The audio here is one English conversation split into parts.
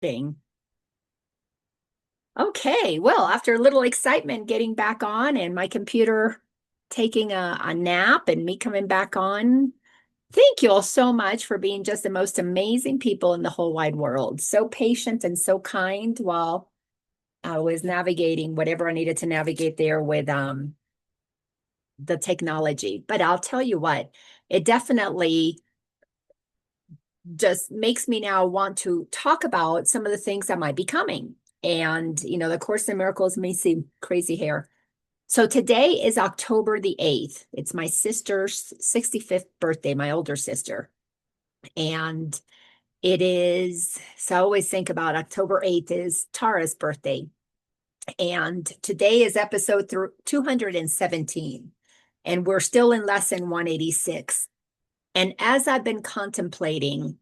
Thing. Okay, well, after a little excitement getting back on and my computer taking a nap and me coming back on, thank you all so much for being just the most amazing people in the whole wide world. So patient and so kind while I was navigating whatever I needed to navigate there with the technology. But I'll tell you what, it definitely just makes me now want to talk about some of the things that might be coming. And, the Course in Miracles may seem crazy here. So today is October the 8th. It's my sister's 65th birthday, my older sister. And it is, so I always think about October 8th is Tara's birthday. And today is episode 217. And we're still in lesson 186. And as I've been contemplating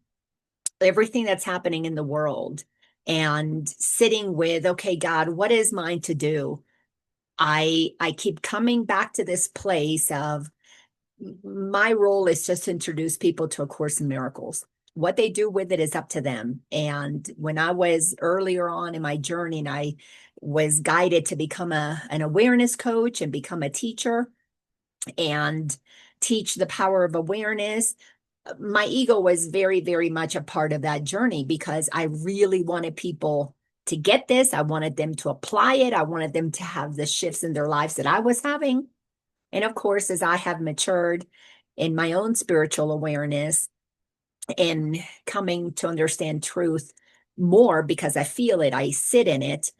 everything that's happening in the world and sitting with, okay, God, what is mine to do? I keep coming back to this place of my role is just to introduce people to A Course in Miracles. What they do with it is up to them. And when I was earlier on in my journey and I was guided to become an awareness coach and become a teacher and teach the power of awareness, my ego was very, very much a part of that journey because I really wanted people to get this. I wanted them to apply it. I wanted them to have the shifts in their lives that I was having. And of course, as I have matured in my own spiritual awareness and coming to understand truth more because I feel it, I sit in it,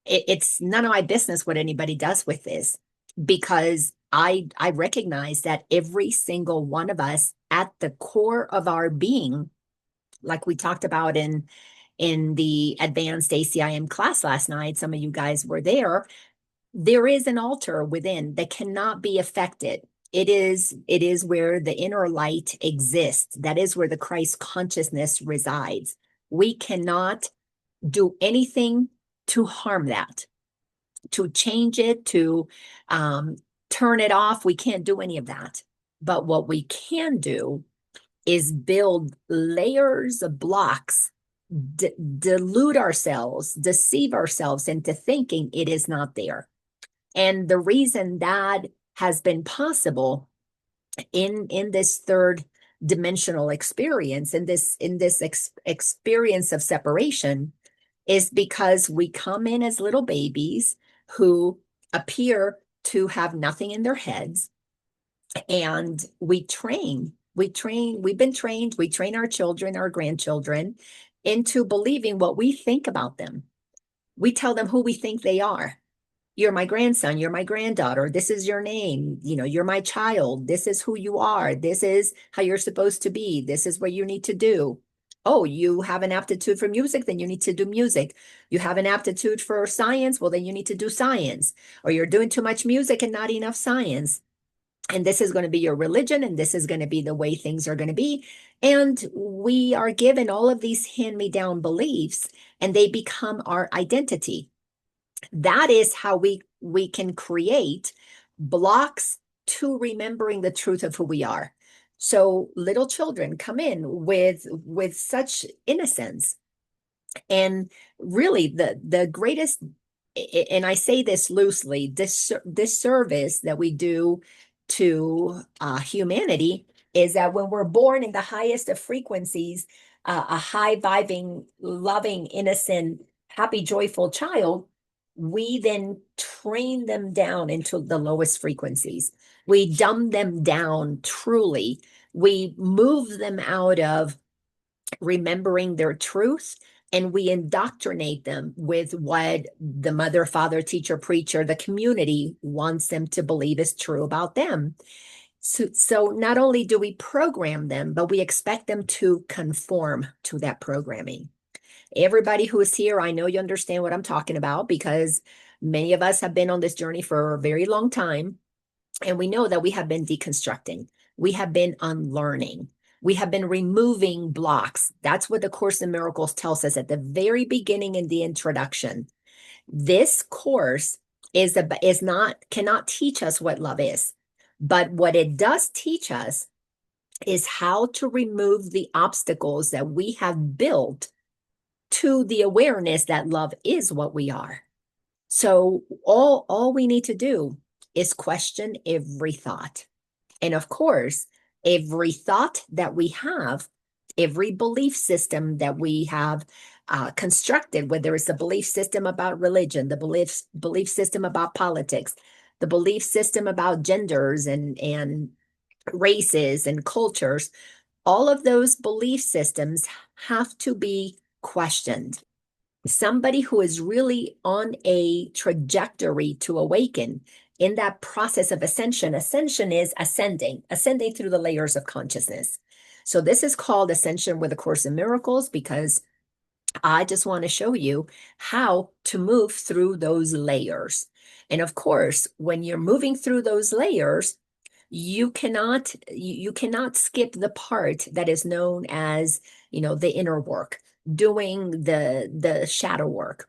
it's none of my business what anybody does with this because I recognize that every single one of us at the core of our being, like we talked about in the advanced ACIM class last night, some of you guys were there is an altar within that cannot be affected. It is where the inner light exists. That is where the Christ consciousness resides. We cannot do anything to harm that, to change it, to turn it off. We can't do any of that. But what we can do is build layers of blocks, delude ourselves, deceive ourselves into thinking it is not there. And the reason that has been possible in this third dimensional experience, in this experience of separation, is because we come in as little babies who appear to have nothing in their heads, and we've been trained, we train our children, our grandchildren into believing what we think about them. We tell them who we think they are. You're my grandson, you're my granddaughter, this is your name, you're my child, this is who you are, this is how you're supposed to be, this is what you need to do. Oh, you have an aptitude for music, then you need to do music. You have an aptitude for science, well, then you need to do science. Or you're doing too much music and not enough science. And this is going to be your religion, and this is going to be the way things are going to be. And we are given all of these hand-me-down beliefs, and they become our identity. That is how we can create blocks to remembering the truth of who we are. So little children come in with such innocence, and really the greatest, and I say this loosely, this service that we do to humanity is that when we're born in the highest of frequencies, a high vibing, loving, innocent, happy, joyful child, we then train them down into the lowest frequencies. We dumb them down truly. We move them out of remembering their truth, and we indoctrinate them with what the mother, father, teacher, preacher, the community wants them to believe is true about them. So not only do we program them, but we expect them to conform to that programming. Everybody who is here, I know you understand what I'm talking about because many of us have been on this journey for a very long time. And we know that we have been deconstructing. We have been unlearning. We have been removing blocks. That's what the Course in Miracles tells us at the very beginning in the introduction. This course cannot teach us what love is. But what it does teach us is how to remove the obstacles that we have built to the awareness that love is what we are. So all we need to do is question every thought. And of course, every thought that we have, every belief system that we have constructed, whether it's the belief system about religion, the belief system about politics, the belief system about genders and races and cultures, all of those belief systems have to be questioned. Somebody who is really on a trajectory to awaken in that process of ascension. Ascension is ascending through the layers of consciousness. So this is called Ascension with A Course in Miracles, because I just want to show you how to move through those layers. And of course, when you're moving through those layers, you cannot skip the part that is known as, the inner work, doing the shadow work.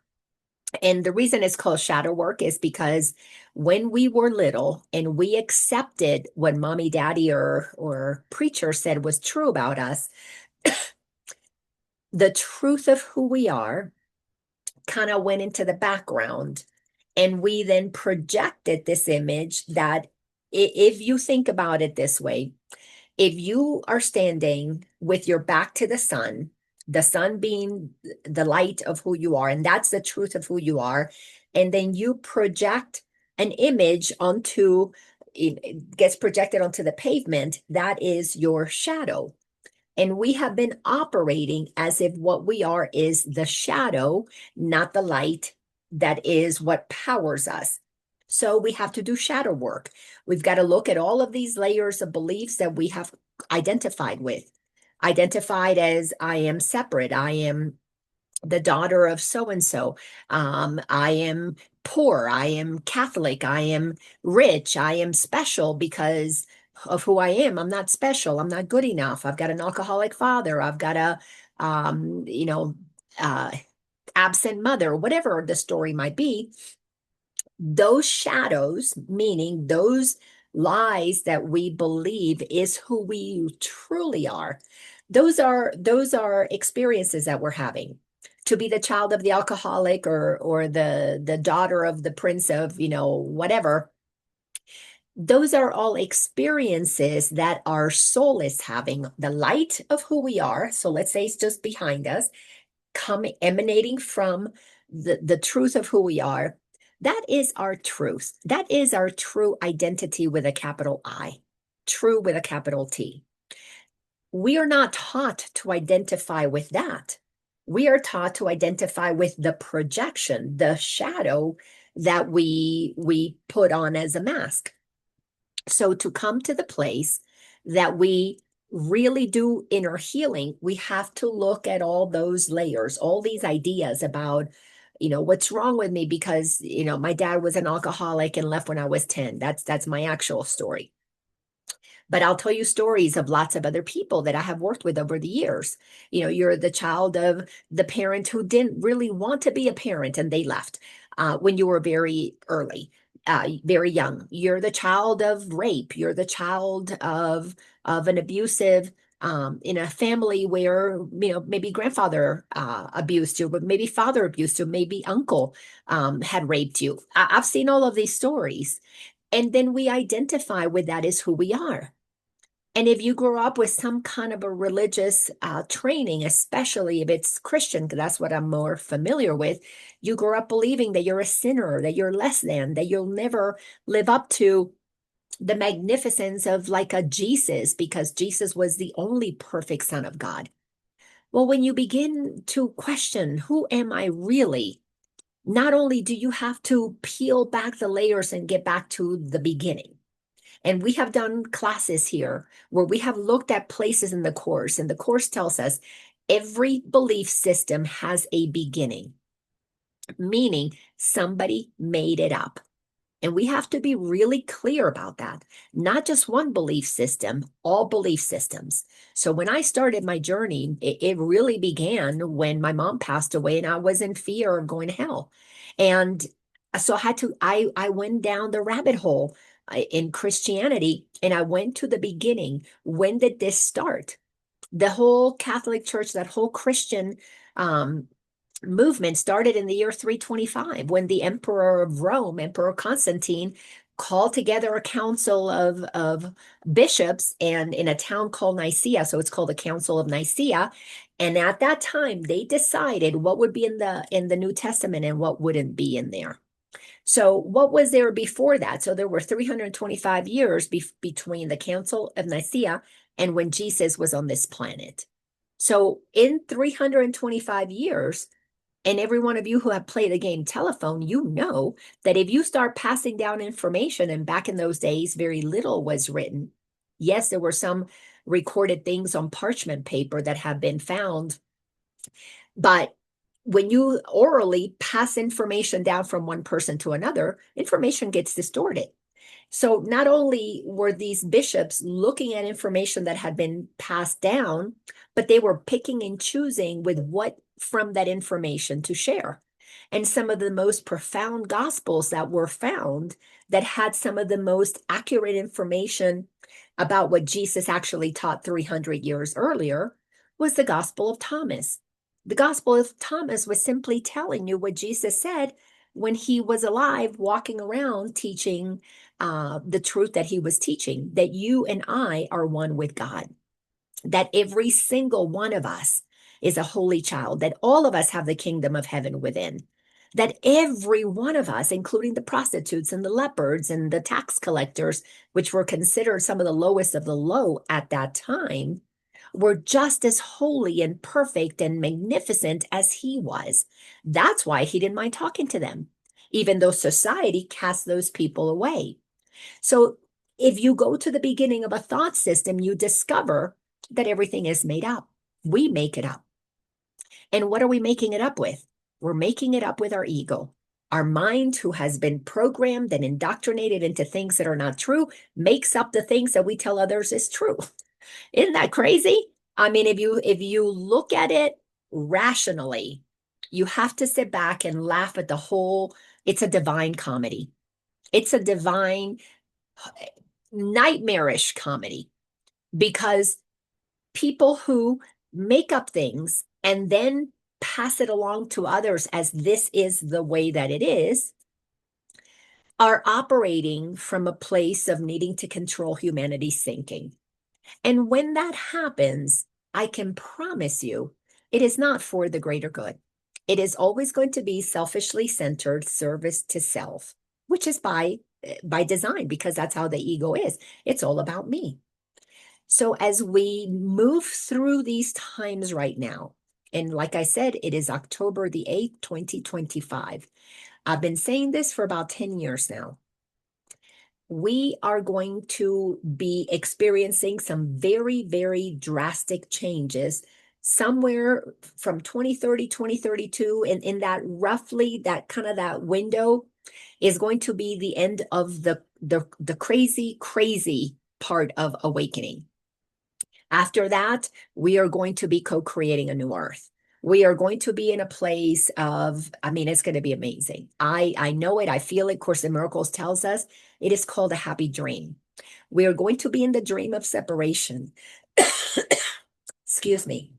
And the reason it's called shadow work is because when we were little and we accepted what mommy, daddy, or preacher said was true about us, the truth of who we are kind of went into the background. And we then projected this image that, if you think about it this way, if you are standing with your back to the sun being the light of who you are, and that's the truth of who you are, and then you project an image onto, it gets projected onto the pavement, that is your shadow. And we have been operating as if what we are is the shadow, not the light that is what powers us. So we have to do shadow work. We've got to look at all of these layers of beliefs that we have identified as I am separate, I am the daughter of so-and-so, I am poor, I am Catholic, I am rich, I am special because of who I am. I'm not special, I'm not good enough, I've got an alcoholic father, I've got a uh, absent mother, whatever the story might be. Those shadows, meaning those lies that we believe is who we truly are, those are experiences that we're having. To be the child of the alcoholic, or the daughter of the prince of, whatever, those are all experiences that our soul is having. The light of who we are, so let's say it's just behind us, emanating from the truth of who we are. That is our truth. That is our true identity with a capital I, true with a capital T. We are not taught to identify with that. We are taught to identify with the projection, the shadow that we put on as a mask. So to come to the place that we really do inner healing, we have to look at all those layers, all these ideas about, what's wrong with me because, my dad was an alcoholic and left when I was 10. That's my actual story. But I'll tell you stories of lots of other people that I have worked with over the years. You're the child of the parent who didn't really want to be a parent and they left when you were very early, very young. You're the child of rape. You're the child of an abusive in a family where, maybe grandfather abused you, but maybe father abused you, maybe uncle had raped you. I've seen all of these stories. And then we identify with that as who we are. And if you grow up with some kind of a religious training, especially if it's Christian, because that's what I'm more familiar with, you grow up believing that you're a sinner, that you're less than, that you'll never live up to the magnificence of like a Jesus, because Jesus was the only perfect Son of God. Well, when you begin to question, who am I really? Not only do you have to peel back the layers and get back to the beginning. And we have done classes here where we have looked at places in the course, and the course tells us every belief system has a beginning, meaning somebody made it up. And we have to be really clear about that. Not just one belief system, all belief systems. So when I started my journey, it really began when my mom passed away and I was in fear of going to hell. And so I went down the rabbit hole in Christianity, and I went to the beginning. When did this start? The whole Catholic Church, that whole Christian movement started in the year 325 when the Emperor of Rome, Emperor Constantine, called together a council of bishops and in a town called Nicaea. So it's called the Council of Nicaea. And at that time, they decided what would be in the New Testament and what wouldn't be in there. So what was there before that? So there were 325 years between the Council of Nicaea and when Jesus was on this planet. So in 325 years, and every one of you who have played the game telephone, you know that if you start passing down information, and back in those days, very little was written. Yes, there were some recorded things on parchment paper that have been found, but when you orally pass information down from one person to another, information gets distorted. So not only were these bishops looking at information that had been passed down, but they were picking and choosing with what from that information to share. And some of the most profound gospels that were found that had some of the most accurate information about what Jesus actually taught 300 years earlier was the Gospel of Thomas. The Gospel of Thomas was simply telling you what Jesus said when he was alive, walking around teaching the truth that he was teaching, that you and I are one with God, that every single one of us is a holy child, that all of us have the kingdom of heaven within, that every one of us, including the prostitutes and the lepers and the tax collectors, which were considered some of the lowest of the low at that time, were just as holy and perfect and magnificent as he was. That's why he didn't mind talking to them, even though society cast those people away. So if you go to the beginning of a thought system, you discover that everything is made up. We make it up. And what are we making it up with? We're making it up with our ego. Our mind, who has been programmed and indoctrinated into things that are not true, makes up the things that we tell others is true. Isn't that crazy? I mean, if you look at it rationally, you have to sit back and laugh at the whole, it's a divine comedy. It's a divine, nightmarish comedy because people who make up things and then pass it along to others as this is the way that it is are operating from a place of needing to control humanity's thinking. And when that happens, I can promise you, it is not for the greater good. It is always going to be selfishly centered service to self, which is by design, because that's how the ego is. It's all about me. So as we move through these times right now, and like I said, it is October the 8th, 2025. I've been saying this for about 10 years now. We are going to be experiencing some very, very drastic changes somewhere from 2030, 2032, and in that roughly that kind of that window is going to be the end of the crazy, crazy part of awakening. After that, we are going to be co-creating a new earth. We are going to be in a place of, I mean, it's going to be amazing. I know it. I feel it. Course in Miracles tells us it is called a happy dream. We are going to be in the dream of separation. Excuse me.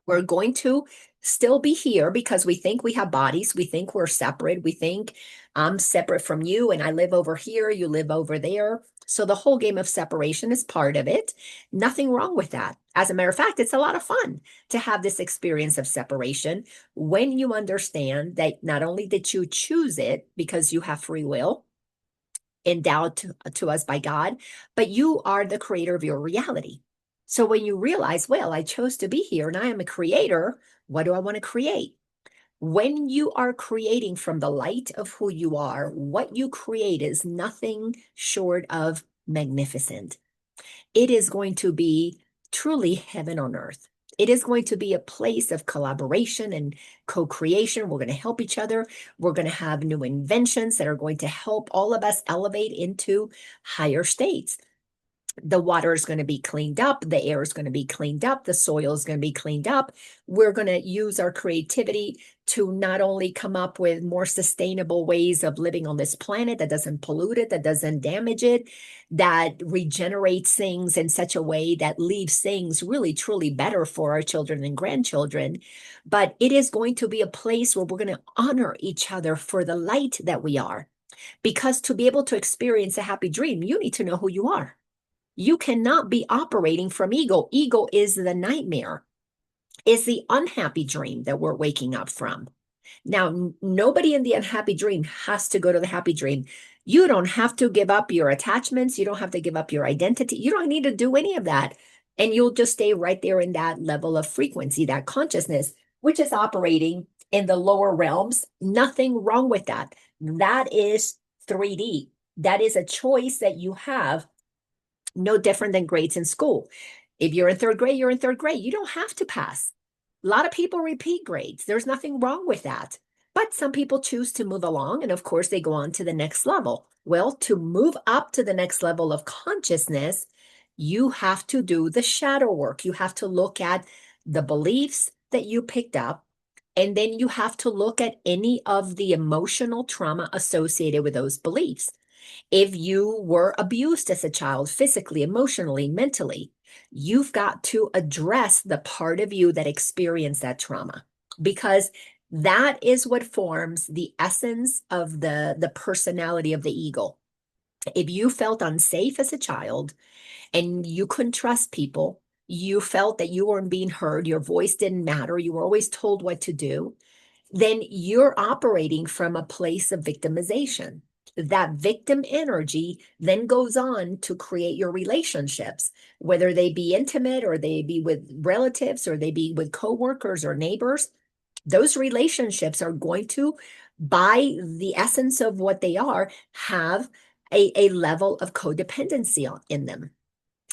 We're going to still be here because we think we have bodies. We think we're separate. We think I'm separate from you and I live over here, you live over there. So the whole game of separation is part of it. Nothing wrong with that. As a matter of fact, it's a lot of fun to have this experience of separation when you understand that not only did you choose it because you have free will endowed to us by God, but you are the creator of your reality. So when you realize, well, I chose to be here and I am a creator, what do I want to create? When you are creating from the light of who you are, what you create is nothing short of magnificent. It is going to be truly heaven on earth. It is going to be a place of collaboration and co-creation. We're going to help each other. We're going to have new inventions that are going to help all of us elevate into higher states. The water is going to be cleaned up. The air is going to be cleaned up. The soil is going to be cleaned up. We're going to use our creativity to not only come up with more sustainable ways of living on this planet that doesn't pollute it, that doesn't damage it, that regenerates things in such a way that leaves things really, truly better for our children and grandchildren. But it is going to be a place where we're going to honor each other for the light that we are. Because to be able to experience a happy dream, you need to know who you are. You cannot be operating from ego. Ego is the nightmare, is the unhappy dream that we're waking up from. Now, nobody in the unhappy dream has to go to the happy dream. You don't have to give up your attachments. You don't have to give up your identity. You don't need to do any of that. And you'll just stay right there in that level of frequency, that consciousness, which is operating in the lower realms. Nothing wrong with that. That is 3D. That is a choice that you have. No different than grades in school. If you're in third grade, you're in third grade. You don't have to pass. A lot of people repeat grades. There's nothing wrong with that. But some people choose to move along, and of course, they go on to the next level. Well, to move up to the next level of consciousness, you have to do the shadow work. You have to look at the beliefs that you picked up, and then you have to look at any of the emotional trauma associated with those beliefs. If you were abused as a child, physically, emotionally, mentally, you've got to address the part of you that experienced that trauma, because that is what forms the essence of the personality of the ego. If you felt unsafe as a child and you couldn't trust people, you felt that you weren't being heard, your voice didn't matter, you were always told what to do, then you're operating from a place of victimization. That victim energy then goes on to create your relationships, whether they be intimate or they be with relatives or they be with coworkers or neighbors. Those relationships are going to, by the essence of what they are, have a level of codependency in them.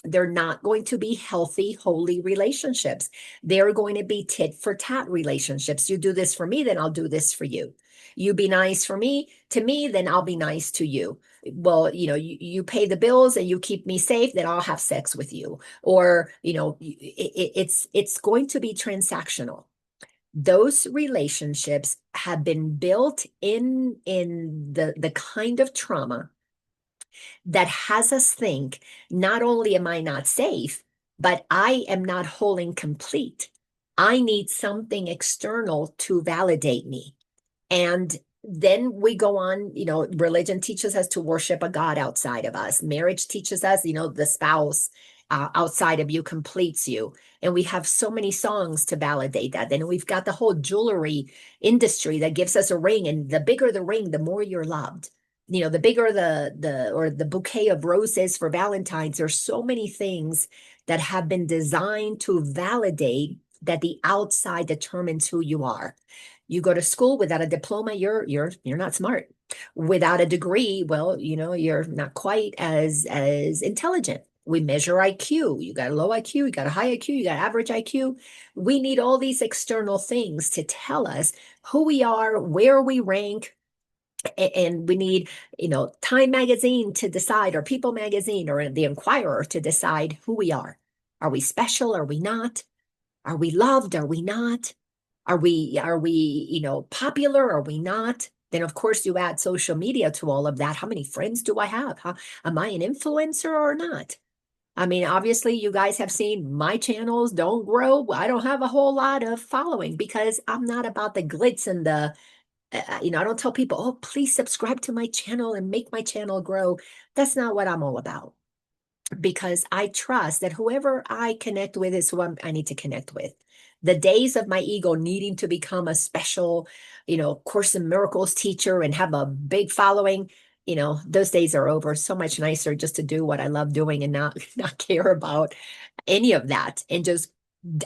They're not going to be healthy, holy relationships. They're going to be tit for tat relationships. You do this for me, then I'll do this for you. You be nice for me, to me, then I'll be nice to you. Well, you pay the bills and you keep me safe, then I'll have sex with you. Or, it's going to be transactional. Those relationships have been built in the kind of trauma that has us think, not only am I not safe, but I am not whole and complete. I need something external to validate me. And then we go on, religion teaches us to worship a God outside of us. Marriage teaches us, the spouse outside of you completes you. And we have so many songs to validate that. Then we've got the whole jewelry industry that gives us a ring. And the bigger the ring, the more you're loved. The bigger the bouquet of roses for Valentine's. There's so many things that have been designed to validate that the outside determines who you are. You go to school without a diploma, you're not smart. Without a degree, well, you're not quite as intelligent. We measure IQ. You got a low IQ, you got a high IQ, you got average IQ. We need all these external things to tell us who we are, where we rank. And we need, Time Magazine to decide, or People Magazine, or the Inquirer to decide who we are. Are we special? Are we not? Are we loved? Are we not? Are we, popular? Are we not? Then, of course, you add social media to all of that. How many friends do I have? Am I an influencer or not? I mean, obviously, you guys have seen my channels don't grow. I don't have a whole lot of following because I'm not about the glitz and I don't tell people, oh, please subscribe to my channel and make my channel grow. That's not what I'm all about. Because I trust that whoever I connect with is who I need to connect with. The days of my ego needing to become a special, Course in Miracles teacher and have a big following, those days are over. So much nicer just to do what I love doing and not care about any of that. And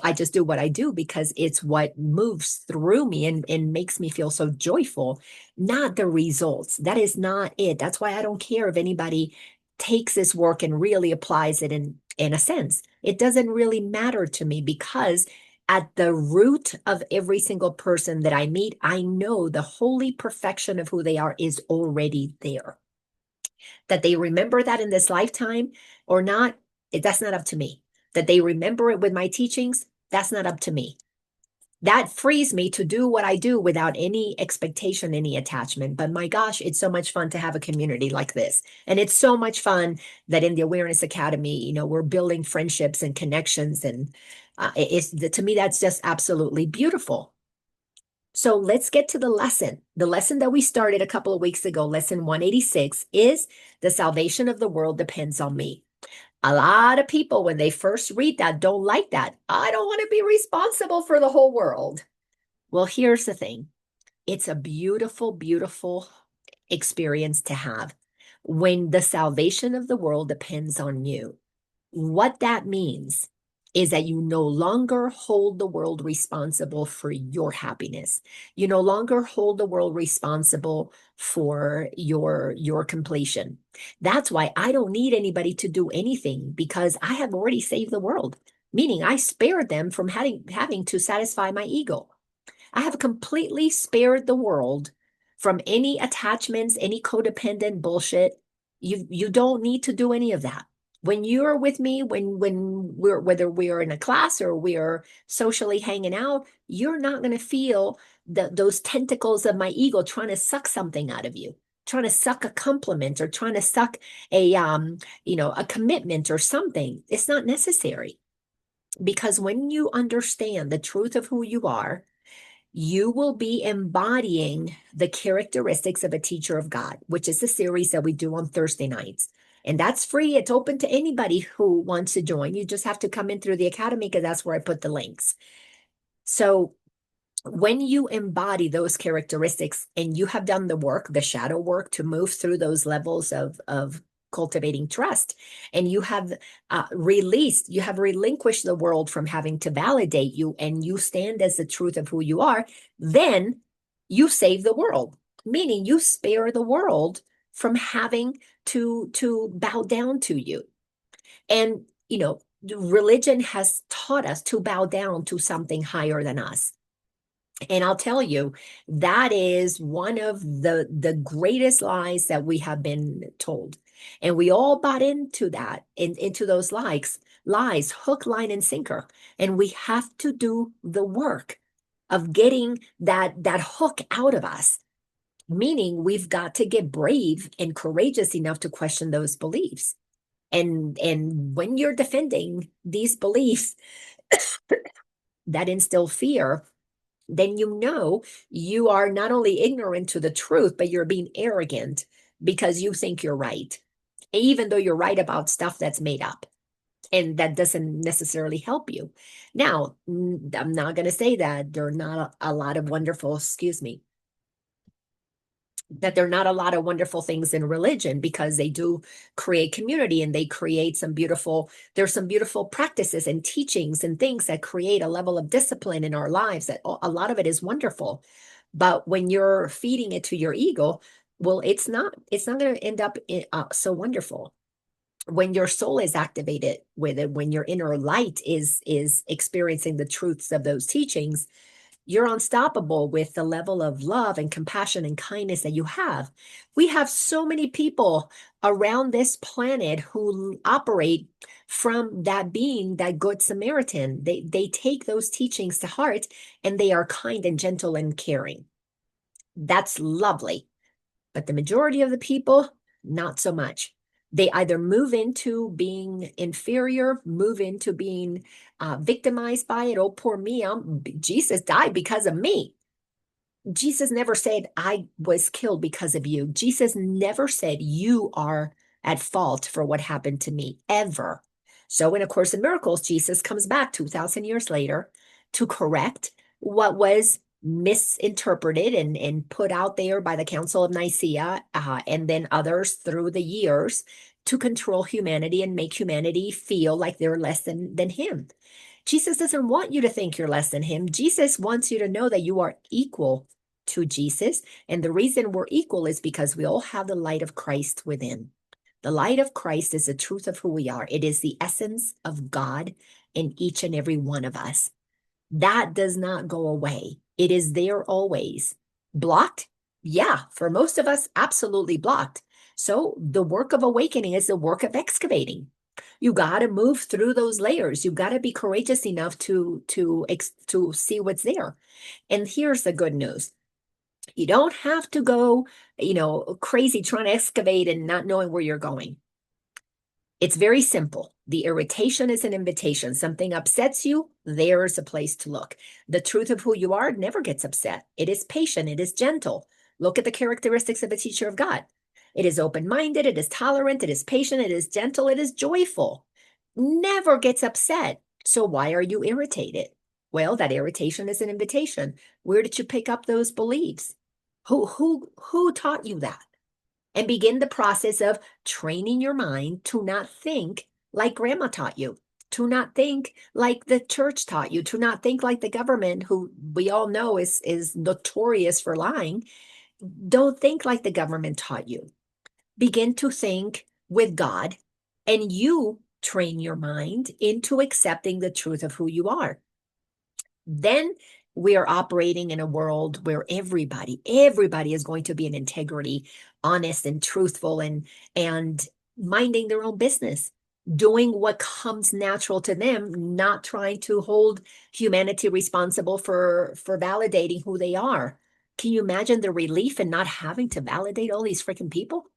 I just do what I do because it's what moves through me and makes me feel so joyful, not the results. That is not it. That's why I don't care if anybody takes this work and really applies it in a sense. It doesn't really matter to me because at the root of every single person that I meet, I know the holy perfection of who they are is already there. That they remember that in this lifetime or not, That's not up to me. That they remember it with my teachings, that's not up to me. That frees me to do what I do without any expectation, any attachment. But my gosh, it's so much fun to have a community like this. And it's so much fun that in the Awareness Academy, we're building friendships and connections. And to me, that's just absolutely beautiful. So let's get to the lesson. The lesson that we started a couple of weeks ago, lesson 186, is the salvation of the world depends on me. A lot of people, when they first read that, don't like that. I don't want to be responsible for the whole world. Well, here's the thing. It's a beautiful, beautiful experience to have when the salvation of the world depends on you. What that means is that you no longer hold the world responsible for your happiness. You no longer hold the world responsible for your completion. That's why I don't need anybody to do anything, because I have already saved the world, meaning I spared them from having to satisfy my ego. I have completely spared the world from any attachments, any codependent bullshit. You don't need to do any of that. When you're with me, whether we're in a class or we're socially hanging out, you're not going to feel those tentacles of my ego trying to suck something out of you, trying to suck a compliment or trying to suck a commitment or something. It's not necessary, because when you understand the truth of who you are, you will be embodying the characteristics of a teacher of God, which is the series that we do on Thursday nights. And that's free. It's open to anybody who wants to join. You just have to come in through the academy, because that's where I put the links. So when you embody those characteristics and you have done the work, the shadow work, to move through those levels of cultivating trust, and you have relinquished the world from having to validate you, and you stand as the truth of who you are, then you save the world, meaning you spare the world from having to bow down to you. And religion has taught us to bow down to something higher than us. And I'll tell you, that is one of the greatest lies that we have been told. And we all bought into that, into those lies, hook, line, and sinker. And we have to do the work of getting that hook out of us, meaning we've got to get brave and courageous enough to question those beliefs. And when you're defending these beliefs that instill fear, then you are not only ignorant to the truth, but you're being arrogant because you think you're right, even though you're right about stuff that's made up. And that doesn't necessarily help you. Now, I'm not going to say that there are not a lot of wonderful, that there are not a lot of wonderful things in religion, because they do create community, and they create there's some beautiful practices and teachings and things that create a level of discipline in our lives, that a lot of it is wonderful. But when you're feeding it to your ego, well, it's not going to end up so wonderful. When your soul is activated with it, when your inner light is experiencing the truths of those teachings, you're unstoppable with the level of love and compassion and kindness that you have. We have so many people around this planet who operate from that being, that good Samaritan. They take those teachings to heart, and they are kind and gentle and caring. That's lovely. But the majority of the people, not so much. They either move into being inferior, move into being victimized by it. Oh, poor me. Jesus died because of me. Jesus never said, I was killed because of you. Jesus never said, you are at fault for what happened to me, ever. So in A Course in Miracles, Jesus comes back 2,000 years later to correct what was misinterpreted and put out there by the Council of Nicaea, and then others through the years, to control humanity and make humanity feel like they're less than him. Jesus doesn't want you to think you're less than him. Jesus wants you to know that you are equal to Jesus. And the reason we're equal is because we all have the light of Christ within. The light of Christ is the truth of who we are. It is the essence of God in each and every one of us. That does not go away. It is there always. Blocked? Yeah, for most of us, absolutely blocked. So the work of awakening is the work of excavating. You got to move through those layers. You got to be courageous enough to see what's there. And here's the good news. You don't have to go, crazy trying to excavate and not knowing where you're going. It's very simple. The irritation is an invitation. Something upsets you, there's a place to look. The truth of who you are never gets upset. It is patient. It is gentle. Look at the characteristics of a teacher of God. It is open-minded. It is tolerant. It is patient. It is gentle. It is joyful. Never gets upset. So why are you irritated? Well, that irritation is an invitation. Where did you pick up those beliefs? Who taught you that? And begin the process of training your mind to not think like grandma taught you, to not think like the church taught you, to not think like the government, who we all know is notorious for lying. Don't think like the government taught you. Begin to think with God, and you train your mind into accepting the truth of who you are. Then we are operating in a world where everybody is going to be in integrity, honest and truthful, and minding their own business, doing what comes natural to them, not trying to hold humanity responsible for validating who they are. Can you imagine the relief in not having to validate all these freaking people?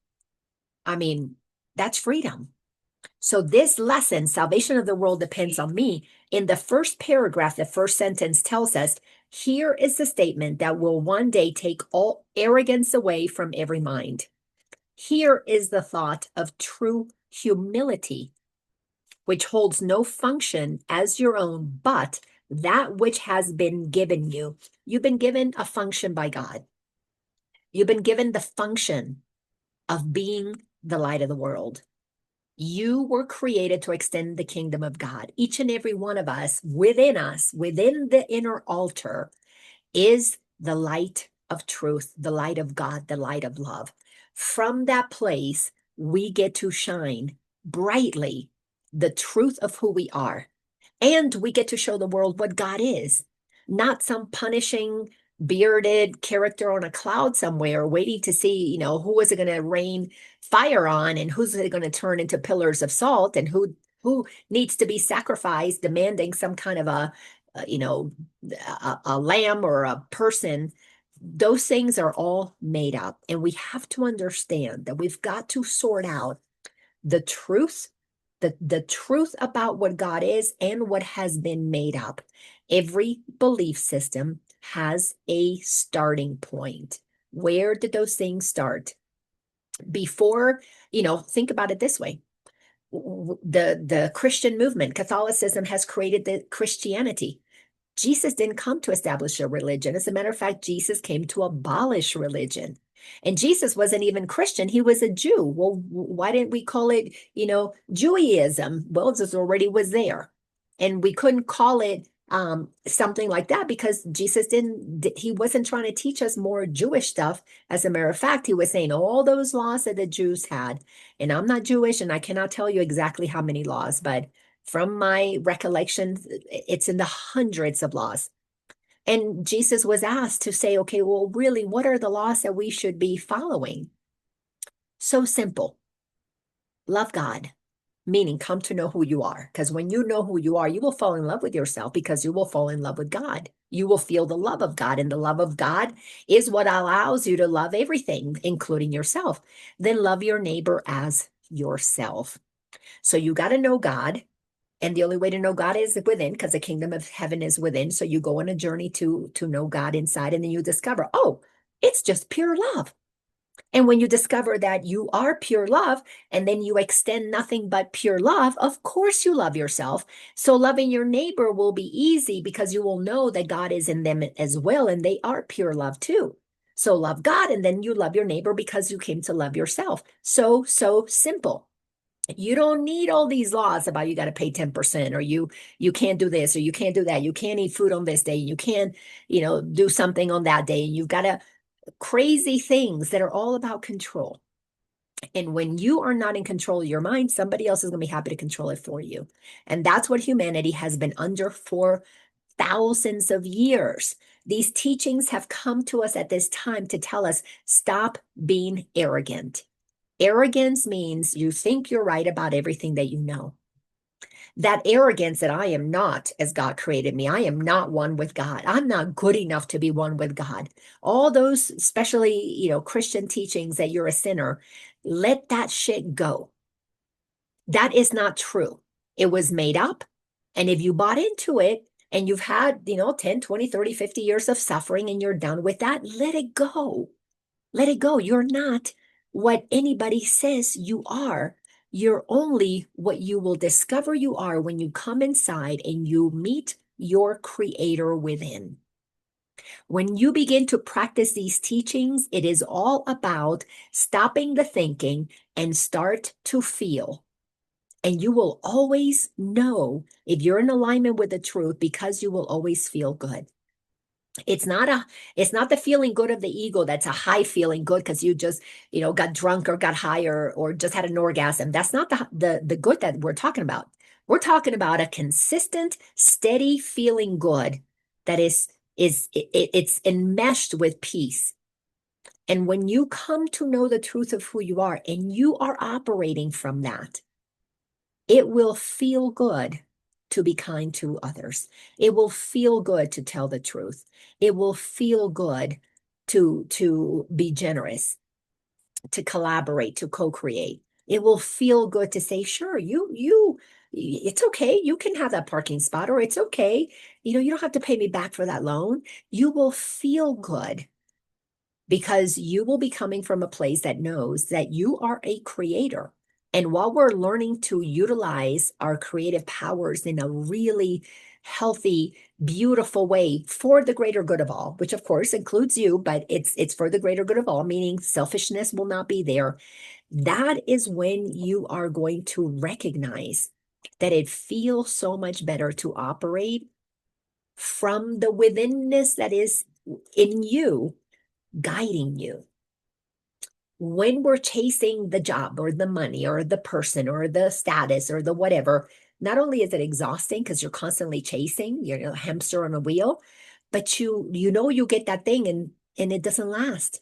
I mean, that's freedom. So this lesson, salvation of the world depends on me. In the first paragraph, the first sentence tells us, here is the statement that will one day take all arrogance away from every mind. Here is the thought of true humility, which holds no function as your own, but that which has been given you. You've been given a function by God. You've been given the function of being the light of the world. You were created to extend the kingdom of God. Each and every one of us, within the inner altar, is the light of truth, the light of God, the light of love. From that place, we get to shine brightly the truth of who we are. And we get to show the world what God is, not some punishing, bearded character on a cloud somewhere waiting to see, who is it going to rain fire on, and who's it going to turn into pillars of salt, and who needs to be sacrificed, demanding some kind of a lamb or a person. Those things are all made up. And we have to understand that we've got to sort out the truth, the truth about what God is and what has been made up. Every belief system has a starting point. Where did those things start? Before, think about it this way. The Christian movement, Catholicism, has created the Christianity. Jesus didn't come to establish a religion. As a matter of fact, Jesus came to abolish religion. And Jesus wasn't even Christian. He was a Jew. Well, why didn't we call it, Judaism? Well, it already was there. And we couldn't call it something like that because Jesus he wasn't trying to teach us more Jewish stuff. As a matter of fact, he was saying all those laws that the Jews had. And I'm not Jewish, and I cannot tell you exactly how many laws, but from my recollection, it's in the hundreds of laws. And Jesus was asked to say, okay, well, really, what are the laws that we should be following? So simple. Love God, meaning come to know who you are. Because when you know who you are, you will fall in love with yourself because you will fall in love with God. You will feel the love of God, and the love of God is what allows you to love everything, including yourself. Then love your neighbor as yourself. So you got to know God. And the only way to know God is within, because the kingdom of heaven is within. So you go on a journey to know God inside, and then you discover, oh, it's just pure love. And when you discover that you are pure love, and then you extend nothing but pure love, of course you love yourself. So loving your neighbor will be easy because you will know that God is in them as well, and they are pure love too. So love God, and then you love your neighbor because you came to love yourself. So simple. You don't need all these laws about you got to pay 10%, or you can't do this, or you can't do that. You can't eat food on this day. You can't, do something on that day. You've got crazy things that are all about control. And when you are not in control of your mind, somebody else is going to be happy to control it for you. And that's what humanity has been under for thousands of years. These teachings have come to us at this time to tell us, stop being arrogant. Arrogance means you think you're right about everything that you know. that arrogance that I am not as God created me. I am not one with God. I'm not good enough to be one with God. All those, especially, Christian teachings that you're a sinner, let that shit go. That is not true. It was made up. And if you bought into it and you've had, 10, 20, 30, 50 years of suffering and you're done with that, let it go. Let it go. You're not what anybody says you are. You're only what you will discover you are when you come inside and you meet your creator within. When you begin to practice these teachings, it is all about stopping the thinking and start to feel. And you will always know if you're in alignment with the truth because you will always feel good. It's not the feeling good of the ego that's a high feeling good because you just, got drunk or got high or just had an orgasm. That's not the good that we're talking about. We're talking about a consistent, steady feeling good that it's enmeshed with peace. And when you come to know the truth of who you are and you are operating from that, it will feel good to be kind to others. It will feel good to tell the truth. It will feel good to be generous, to collaborate, to co-create. It will feel good to say, sure, it's okay. You can have that parking spot, or it's okay. You don't have to pay me back for that loan. You will feel good because you will be coming from a place that knows that you are a creator. And while we're learning to utilize our creative powers in a really healthy, beautiful way for the greater good of all, which of course includes you, but it's for the greater good of all, meaning selfishness will not be there. That is when you are going to recognize that it feels so much better to operate from the withinness that is in you, guiding you. When we're chasing the job or the money or the person or the status or the whatever, not only is it exhausting because you're constantly chasing, you're a hamster on a wheel, but you get that thing and it doesn't last.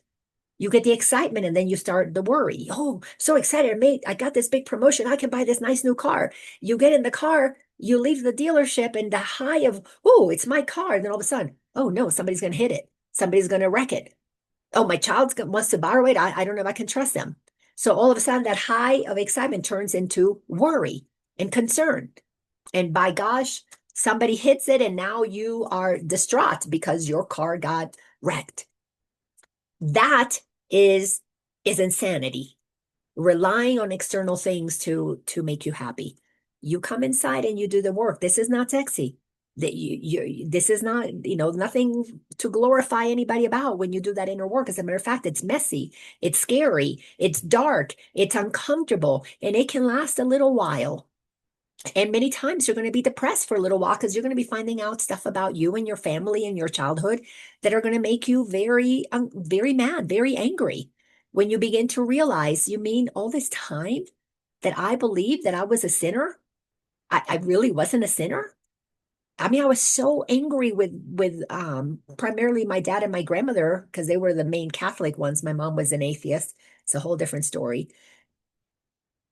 You get the excitement and then you start the worry. Oh, so excited. I got this big promotion. I can buy this nice new car. You get in the car, you leave the dealership and the high of, oh, it's my car. And then all of a sudden, oh no, somebody's going to hit it. Somebody's going to wreck it. Oh, my child wants to borrow it. I don't know if I can trust them. So all of a sudden that high of excitement turns into worry and concern. And by gosh, somebody hits it and now you are distraught because your car got wrecked. That is insanity. Relying on external things to make you happy. You come inside and you do the work. This is not sexy. That this is not, nothing to glorify anybody about when you do that inner work. As a matter of fact, it's messy, it's scary, it's dark, it's uncomfortable, and it can last a little while. And many times you're going to be depressed for a little while because you're going to be finding out stuff about you and your family and your childhood that are going to make you very, very mad, very angry. When you begin to realize, you mean all this time that I believed that I was a sinner? I really wasn't a sinner? I mean, I was so angry with primarily my dad and my grandmother because they were the main Catholic ones. My mom was an atheist. It's a whole different story.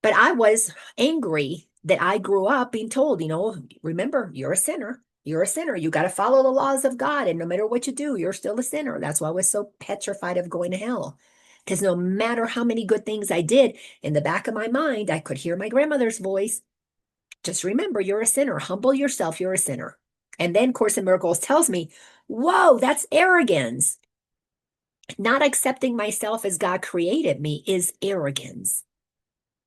But I was angry that I grew up being told, remember, you're a sinner. You're a sinner. You got to follow the laws of God. And no matter what you do, you're still a sinner. That's why I was so petrified of going to hell. Because no matter how many good things I did, in the back of my mind, I could hear my grandmother's voice. Just remember, you're a sinner. Humble yourself. You're a sinner. And then Course in Miracles tells me, whoa, that's arrogance. Not accepting myself as God created me is arrogance.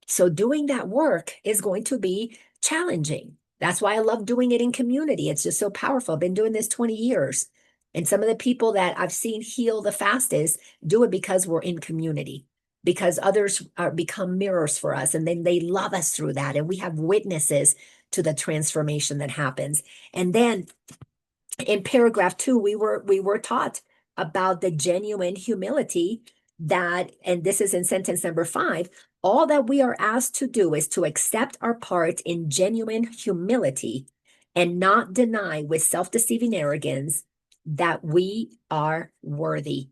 So doing that work is going to be challenging. That's why I love doing it in community. It's just so powerful. I've been doing this 20 years. And some of the people that I've seen heal the fastest do it because we're in community, because others become mirrors for us. And then they love us through that. And we have witnesses to the transformation that happens. And then in paragraph 2, we were taught about the genuine humility that, and this is in sentence number 5, all that we are asked to do is to accept our part in genuine humility and not deny with self-deceiving arrogance that we are worthy.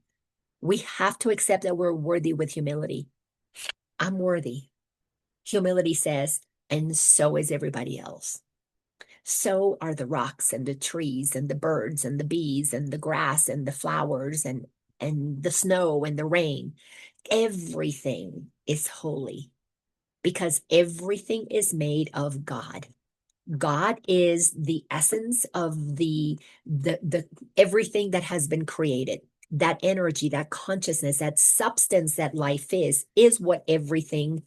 We have to accept that we're worthy with humility. I'm worthy. Humility says, and so is everybody else. so are the rocks and the trees and the birds and the bees and the grass and the flowers and the snow and the rain. Everything is holy because everything is made of God. God is the essence of the everything that has been created. That energy, that consciousness, that substance that life is what everything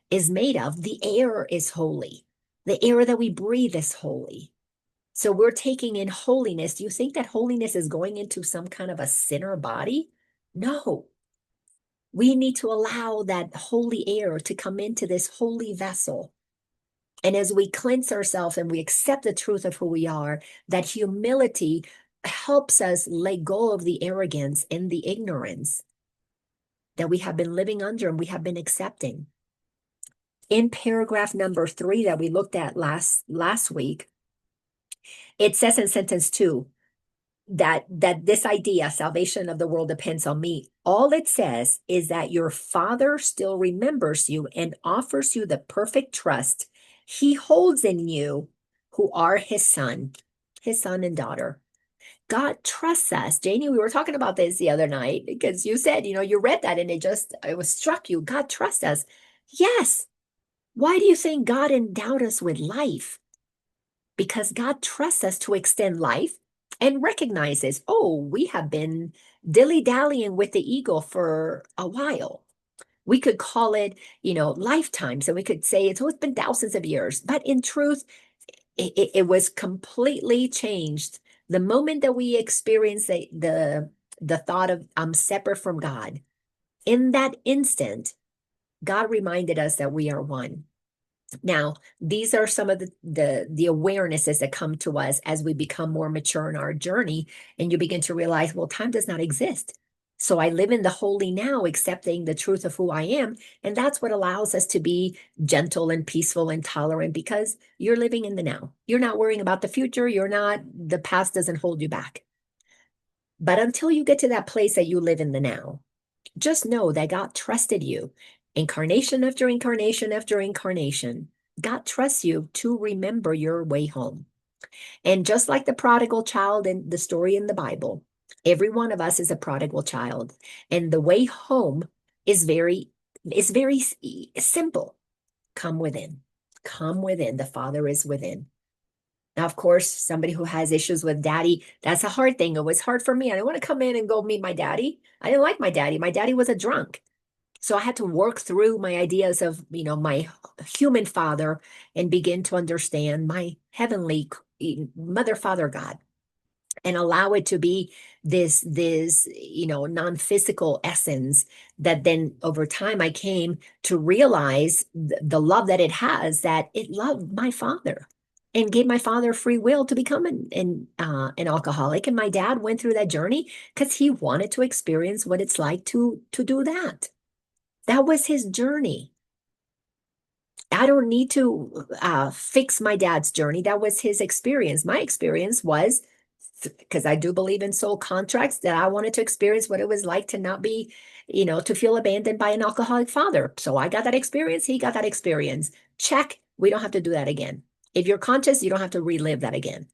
is made of. The air is holy. The air that we breathe is holy. So we're taking in holiness. Do you think that holiness is going into some kind of a sinner body? No. We need to allow that holy air to come into this holy vessel. And as we cleanse ourselves and we accept the truth of who we are, that humility helps us let go of the arrogance and the ignorance that we have been living under and we have been accepting. In paragraph number 3 that we looked at last week, it says in sentence 2 that this idea, salvation of the world depends on me. All it says is that your Father still remembers you and offers you the perfect trust he holds in you who are his son and daughter. God trusts us. Janie, we were talking about this the other night because you said, you read that and it was struck you. God trusts us. Yes. Why do you think God endowed us with life? Because God trusts us to extend life and recognizes, oh, we have been dilly-dallying with the ego for a while. We could call it, lifetimes, and we could say it's been thousands of years. But in truth, it was completely changed. The moment that we experienced the thought of I'm separate from God, in that instant, God reminded us that we are one. Now, these are some of the awarenesses that come to us as we become more mature in our journey, and you begin to realize, well, time does not exist. So I live in the holy now, accepting the truth of who I am. And that's what allows us to be gentle and peaceful and tolerant because you're living in the now. You're not worrying about the future. The past doesn't hold you back. But until you get to that place that you live in the now, just know that God trusted you. Incarnation after incarnation after incarnation, God trusts you to remember your way home. And just like the prodigal child in the story in the Bible, every one of us is a prodigal child. And the way home is very simple. Come within. Come within. The Father is within. Now, of course, somebody who has issues with daddy, that's a hard thing. It was hard for me. I didn't want to come in and go meet my daddy. I didn't like my daddy. My daddy was a drunk. So I had to work through my ideas of, my human father and begin to understand my heavenly mother, father, God, and allow it to be this non-physical essence that then over time I came to realize the love that it has, that it loved my father and gave my father free will to become an alcoholic. And my dad went through that journey because he wanted to experience what it's like to do that. That was his journey. I don't need to fix my dad's journey. That was his experience. My experience was, because I do believe in soul contracts, that I wanted to experience what it was like to not be, to feel abandoned by an alcoholic father. So I got that experience. He got that experience. Check. We don't have to do that again. If you're conscious, you don't have to relive that again.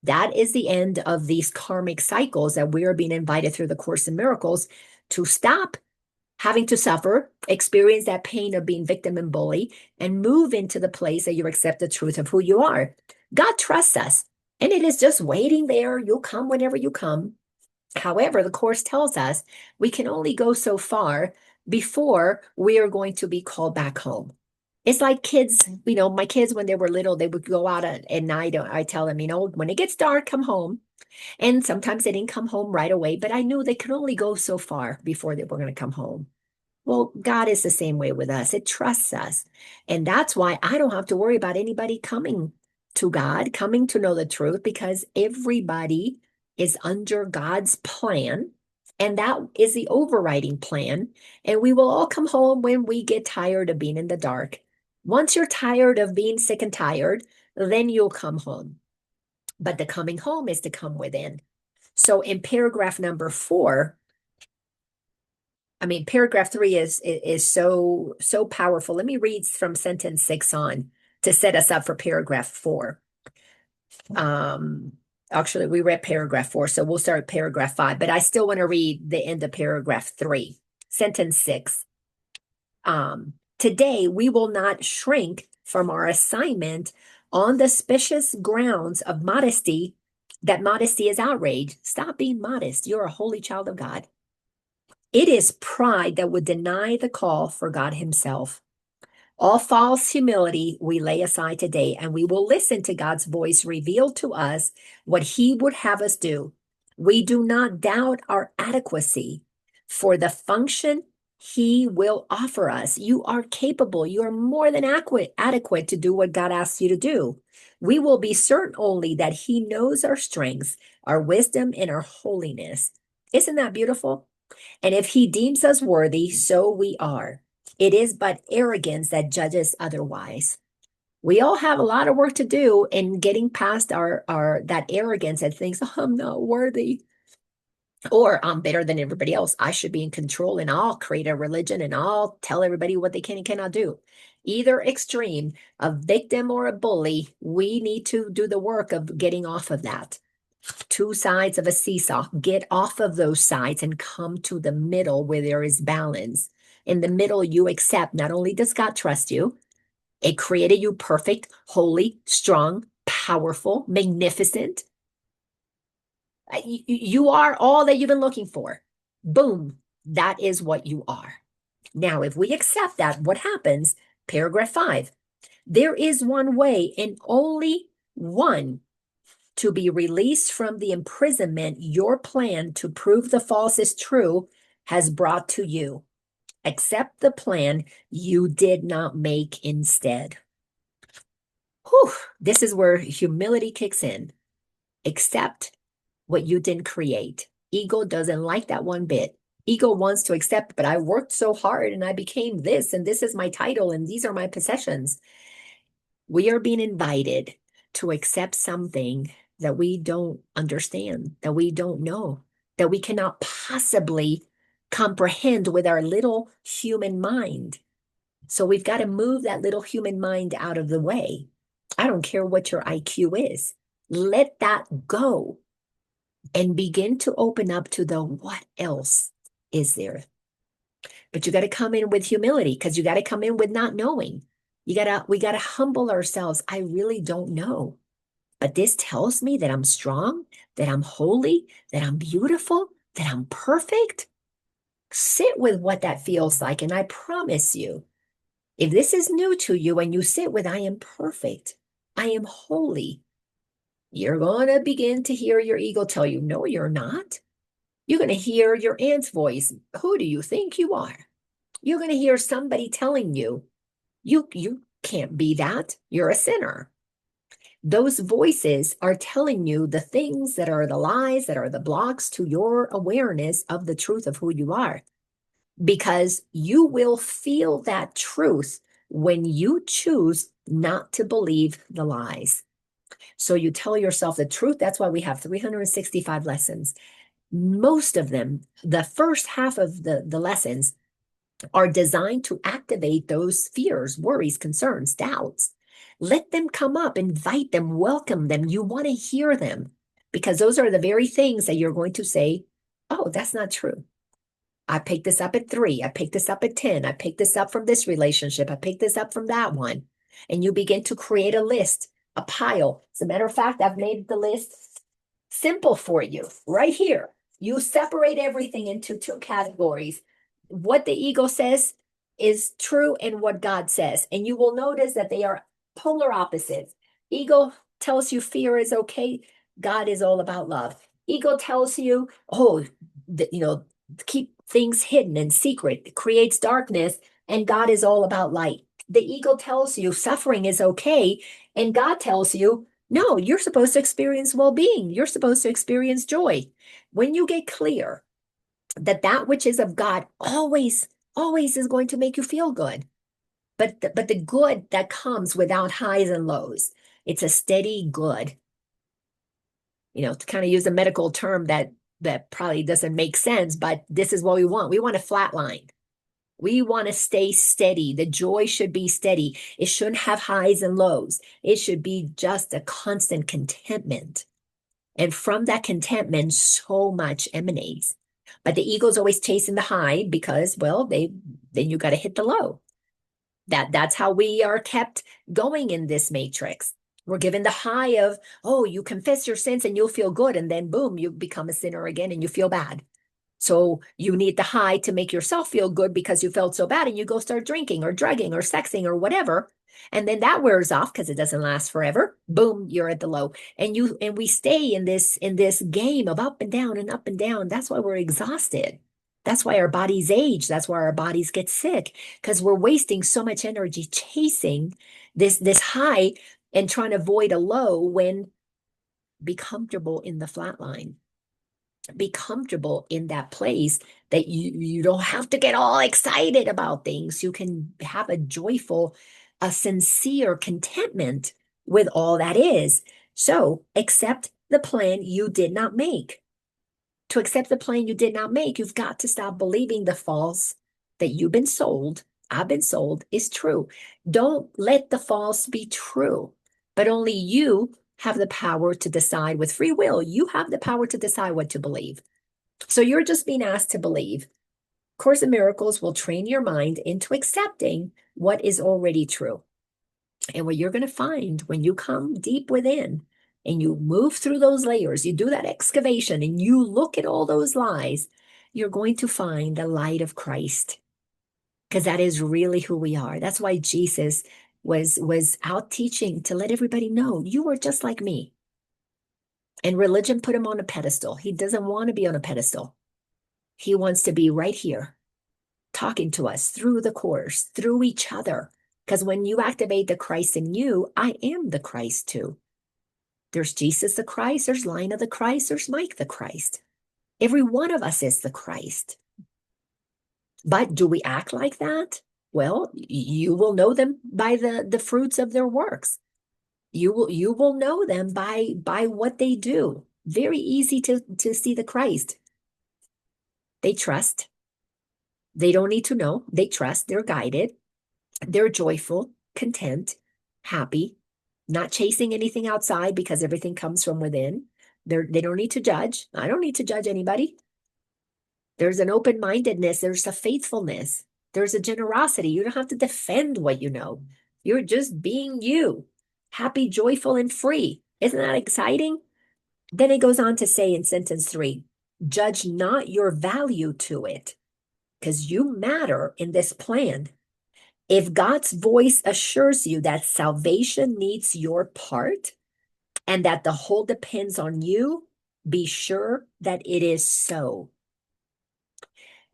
That is the end of these karmic cycles that we are being invited through the Course in Miracles to stop having to suffer, experience that pain of being victim and bully, and move into the place that you accept the truth of who you are. God trusts us, and it is just waiting there. You'll come whenever you come. However, the Course tells us we can only go so far before we are going to be called back home. It's like kids, my kids, when they were little, they would go out at night. I tell them, when it gets dark, come home. And sometimes they didn't come home right away, but I knew they could only go so far before they were going to come home. Well, God is the same way with us. It trusts us. And that's why I don't have to worry about anybody coming to God, coming to know the truth, because everybody is under God's plan. And that is the overriding plan. And we will all come home when we get tired of being in the dark. Once you're tired of being sick and tired, then you'll come home. But the coming home is to come within. So in paragraph number 4, paragraph 3 is so powerful. Let me read from sentence 6 on to set us up for paragraph 4. Actually, we read paragraph 4, so we'll start paragraph 5, but I still want to read the end of paragraph 3, sentence 6. Today, we will not shrink from our assignment on the specious grounds of modesty, that modesty is outrage. Stop being modest. You're a holy child of God. It is pride that would deny the call for God himself. All false humility we lay aside today, and we will listen to God's voice reveal to us what he would have us do. We do not doubt our adequacy for the function he will offer us. You are capable. You are more than adequate to do what God asks you to do. We will be certain only that he knows our strengths, our wisdom, and our holiness. Isn't that beautiful? And if he deems us worthy, so we are. It is but arrogance that judges otherwise. We all have a lot of work to do in getting past our that arrogance that thinks, oh, I'm not worthy, or I'm better than everybody else. I should be in control, and I'll create a religion, and I'll tell everybody what they can and cannot do. Either extreme, a victim or a bully, we need to do the work of getting off of that. Two sides of a seesaw. Get off of those sides and come to the middle where there is balance. In the middle, you accept not only does God trust you, it created you perfect, holy, strong, powerful, magnificent. You are all that you've been looking for. Boom, that is what you are. Now, if we accept that, what happens? Paragraph 5. There is one way and only one to be released from the imprisonment your plan to prove the false is true has brought to you. Accept the plan you did not make instead. Whew, this is where humility kicks in. Accept what you didn't create. Ego doesn't like that one bit. Ego wants to accept, but I worked so hard and I became this, and this is my title, and these are my possessions. We are being invited to accept something that we don't understand, that we don't know, that we cannot possibly comprehend with our little human mind. So we've got to move that little human mind out of the way. I don't care what your IQ is. Let that go and begin to open up to the what else is there. But you got to come in with humility, because you got to come in with not knowing. We got to humble ourselves. I really don't know. But this tells me that I'm strong, that I'm holy, that I'm beautiful, that I'm perfect. Sit with what that feels like. And I promise you, if this is new to you and you sit with, I am perfect, I am holy, you're going to begin to hear your ego tell you, no, you're not. You're going to hear your aunt's voice. Who do you think you are? You're going to hear somebody telling you, you can't be that. You're a sinner. Those voices are telling you the things that are the lies, that are the blocks to your awareness of the truth of who you are. Because you will feel that truth when you choose not to believe the lies. So you tell yourself the truth. That's why we have 365 lessons. Most of them, the first half of the lessons, are designed to activate those fears, worries, concerns, doubts. Let them come up, invite them, welcome them. You want to hear them, because those are the very things that you're going to say, oh, that's not true. I picked this up at 3. I picked this up at 10. I picked this up from this relationship. I picked this up from that one. And you begin to create a list, a pile. As a matter of fact, I've made the list simple for you right here. You separate everything into 2 categories. What the ego says is true and what God says. And you will notice that they are polar opposites. Ego tells you fear is okay. God is all about love. Ego tells you, oh, keep things hidden and secret. It creates darkness, and God is all about light. The ego tells you suffering is okay, and God tells you, no, you're supposed to experience well-being. You're supposed to experience joy. When you get clear that which is of God always is going to make you feel good. But the good that comes without highs and lows, it's a steady good. To kind of use a medical term that probably doesn't make sense, but this is what we want. We want a flat line. We want to stay steady. The joy should be steady. It shouldn't have highs and lows. It should be just a constant contentment. And from that contentment, so much emanates. But the ego's always chasing the high because, well, then you got to hit the low. That's how we are kept going in this matrix. We're given the high of, oh, you confess your sins and you'll feel good. And then boom, you become a sinner again and you feel bad. So you need the high to make yourself feel good because you felt so bad and you go start drinking or drugging or sexing or whatever. And then that wears off because it doesn't last forever. Boom, you're at the low. And we stay in this game of up and down and up and down. That's why we're exhausted. That's why our bodies age. That's why our bodies get sick because we're wasting so much energy chasing this high and trying to avoid a low when be comfortable in the flat line. Be comfortable in that place that you don't have to get all excited about things. You can have a joyful, a sincere contentment with all that is. So accept the plan you did not make. To accept the plan you did not make, you've got to stop believing the false that you've been sold, I've been sold, is true. Don't let the false be true, but only you have the power to decide with free will. You have the power to decide what to believe. So you're just being asked to believe. Course in Miracles will train your mind into accepting what is already true. And what you're going to find when you come deep within and you move through those layers, you do that excavation and you look at all those lies, you're going to find the light of Christ. Because that is really who we are. That's why Jesus was out teaching to let everybody know you are just like me. And religion put him on a pedestal. He doesn't want to be on a pedestal. He wants to be right here, talking to us through the course, through each other. Because when you activate the Christ in you, I am the Christ too. There's Jesus the Christ, there's Laina the Christ, there's Mike the Christ. Every one of us is the Christ. But do we act like that? Well, you will know them by the fruits of their works. You will know them by what they do. Very easy to see the Christ. They trust. They don't need to know. They trust. They're guided. They're joyful, content, happy, not chasing anything outside because everything comes from within. They don't need to judge. I don't need to judge anybody. There's an open-mindedness. There's a faithfulness. There's a generosity. You don't have to defend what you know. You're just being you, happy, joyful, and free. Isn't that exciting? Then it goes on to say in sentence 3, judge not your value to it, because you matter in this plan. If God's voice assures you that salvation needs your part and that the whole depends on you, be sure that it is so.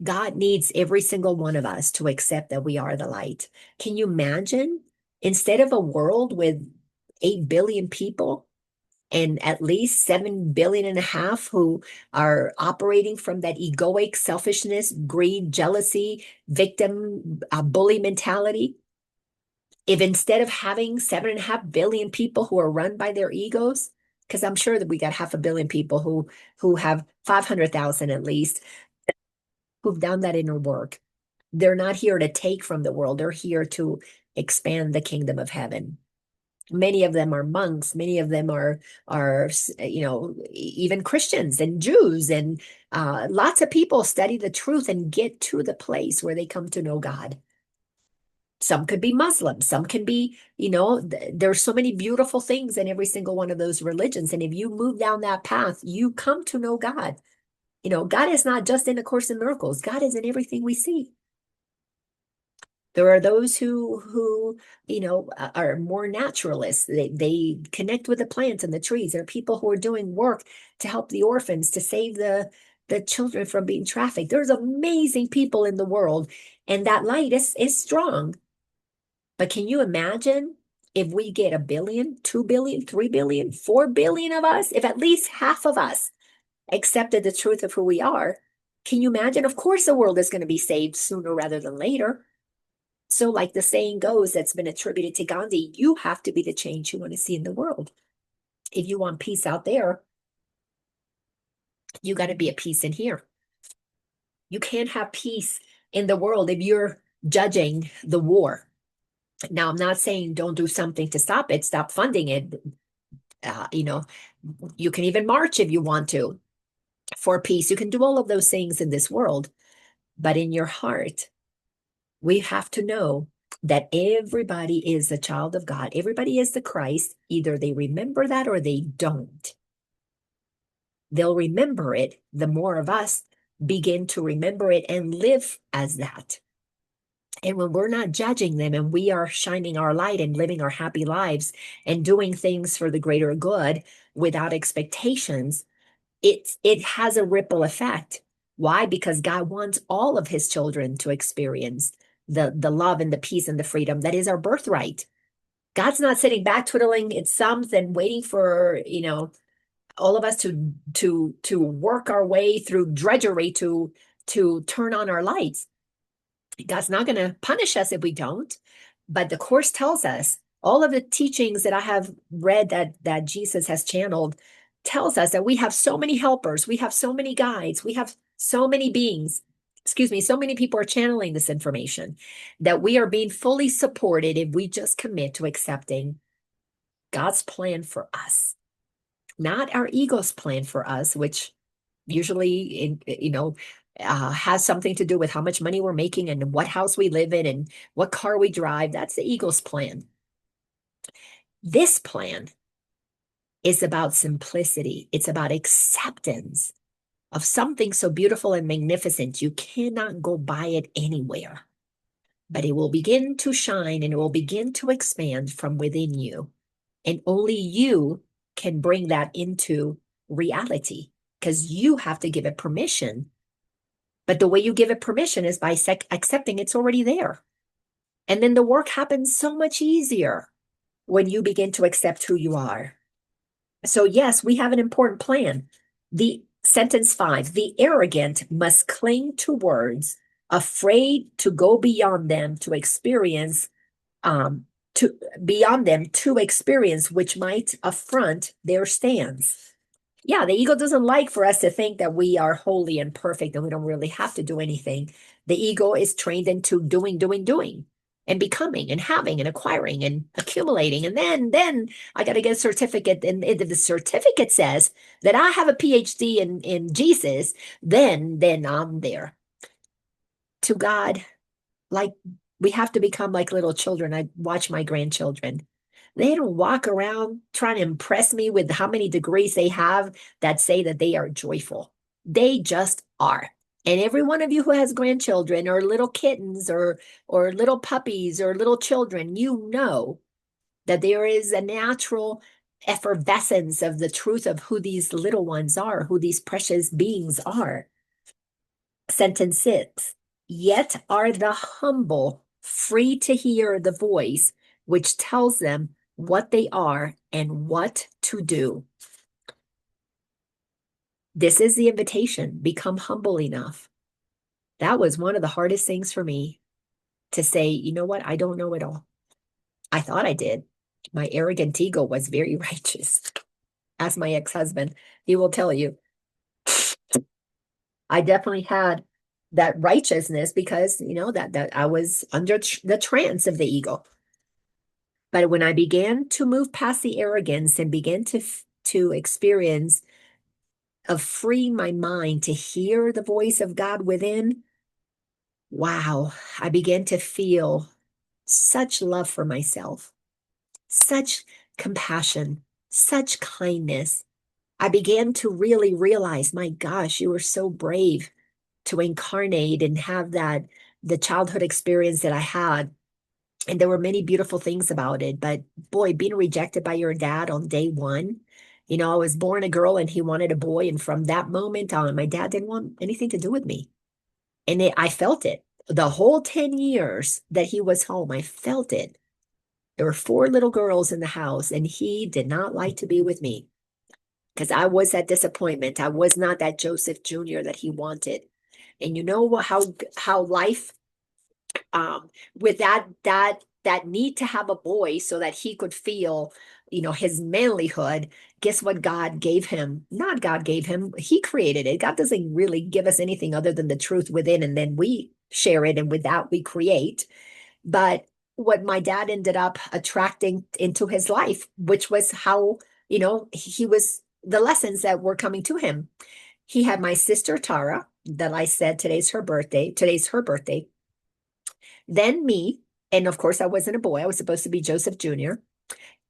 God needs every single one of us to accept that we are the light. Can you imagine? Instead of a world with 8 billion people and at least 7.5 billion who are operating from that egoic selfishness, greed, jealousy, victim, bully mentality, if instead of having 7.5 billion people who are run by their egos, because I'm sure that we got 500 million people who have 500,000 at least, who've done that inner work. They're not here to take from the world. They're here to expand the kingdom of heaven. Many of them are monks. Many of them are even Christians and Jews, and lots of people study the truth and get to the place where they come to know God. Some could be Muslims. Some can be, there's so many beautiful things in every single one of those religions. And if you move down that path, you come to know God. God is not just in A Course in Miracles. God is in everything we see. There are those who are more naturalists. They connect with the plants and the trees. There are people who are doing work to help the orphans, to save the children from being trafficked. There's amazing people in the world, and that light is strong. But can you imagine if we get 1 billion, 2 billion, 3 billion, 4 billion of us, if at least half of us accepted the truth of who we are? Can you imagine? Of course, the world is going to be saved sooner rather than later. So like the saying goes that's been attributed to Gandhi, you have to be the change you want to see in the world. If you want peace out there, you got to be at peace in here. You can't have peace in the world if you're judging the war. Now, I'm not saying don't do something to stop it, stop funding it. You know, you can even march if you want to for peace. You can do all of those things in this world, but in your heart, we have to know that everybody is a child of God. Everybody is the Christ. Either they remember that or they don't. They'll remember it. The more of us begin to remember it and live as that. And when we're not judging them and we are shining our light and living our happy lives and doing things for the greater good without expectations, it has a ripple effect. Why? Because God wants all of his children to experience the love and the peace and the freedom that is our birthright. God's not sitting back twiddling its thumbs and waiting for, all of us to work our way through drudgery to turn on our lights. God's not going to punish us if we don't, but the Course tells us, all of the teachings that I have read that Jesus has channeled tells us that we have so many helpers, we have so many guides, we have so many beings, so many people are channeling this information, that we are being fully supported if we just commit to accepting God's plan for us, not our ego's plan for us, which usually, has something to do with how much money we're making and what house we live in and what car we drive. That's the ego's plan. This plan is about simplicity. It's about acceptance of something so beautiful and magnificent. You cannot go buy it anywhere, but it will begin to shine and it will begin to expand from within you. And only you can bring that into reality because you have to give it permission. But the way you give it permission is by accepting it's already there. And then the work happens so much easier when you begin to accept who you are. So yes, we have an important plan. The sentence 5, the arrogant must cling to words, afraid to go beyond them to experience, which might affront their stance. Yeah, the ego doesn't like for us to think that we are holy and perfect and we don't really have to do anything. The ego is trained into doing, and becoming and having and acquiring and accumulating. And then I got to get a certificate. And if the certificate says that I have a PhD in Jesus, then I'm there. To God, like we have to become like little children. I watch my grandchildren. They don't walk around trying to impress me with how many degrees they have that say that they are joyful. They just are. And every one of you who has grandchildren or little kittens or little puppies or little children, you know that there is a natural effervescence of the truth of who these little ones are, who these precious beings are. Sentence 6, yet are the humble free to hear the voice which tells them what they are and what to do. This is the invitation. Become humble enough. That was one of the hardest things for me, to say, you know what? I don't know it all. I thought I did. My arrogant ego was very righteous. Ask my ex-husband. He will tell you. I definitely had that righteousness because, that I was under the trance of the ego. But when I began to move past the arrogance and began to experience of freeing my mind to hear the voice of God within, wow, I began to feel such love for myself, such compassion, such kindness. I began to really realize, my gosh, you were so brave to incarnate and have the childhood experience that I had. And there were many beautiful things about it. But boy, being rejected by your dad on day one, I was born a girl and he wanted a boy. And from that moment on, my dad didn't want anything to do with me. And I felt it. The whole 10 years that he was home, I felt it. There were 4 little girls in the house and he did not like to be with me because I was that disappointment. I was not that Joseph Jr. that he wanted. And you know how life, with that need to have a boy so that he could feel, his manlyhood, guess what God gave him? Not God gave him, he created it. God doesn't really give us anything other than the truth within, and then we share it, and with that we create. But what my dad ended up attracting into his life, which was how, he was the lessons that were coming to him. He had my sister Tara, that I said today's her birthday. Then me, and of course I wasn't a boy. I was supposed to be Joseph Jr.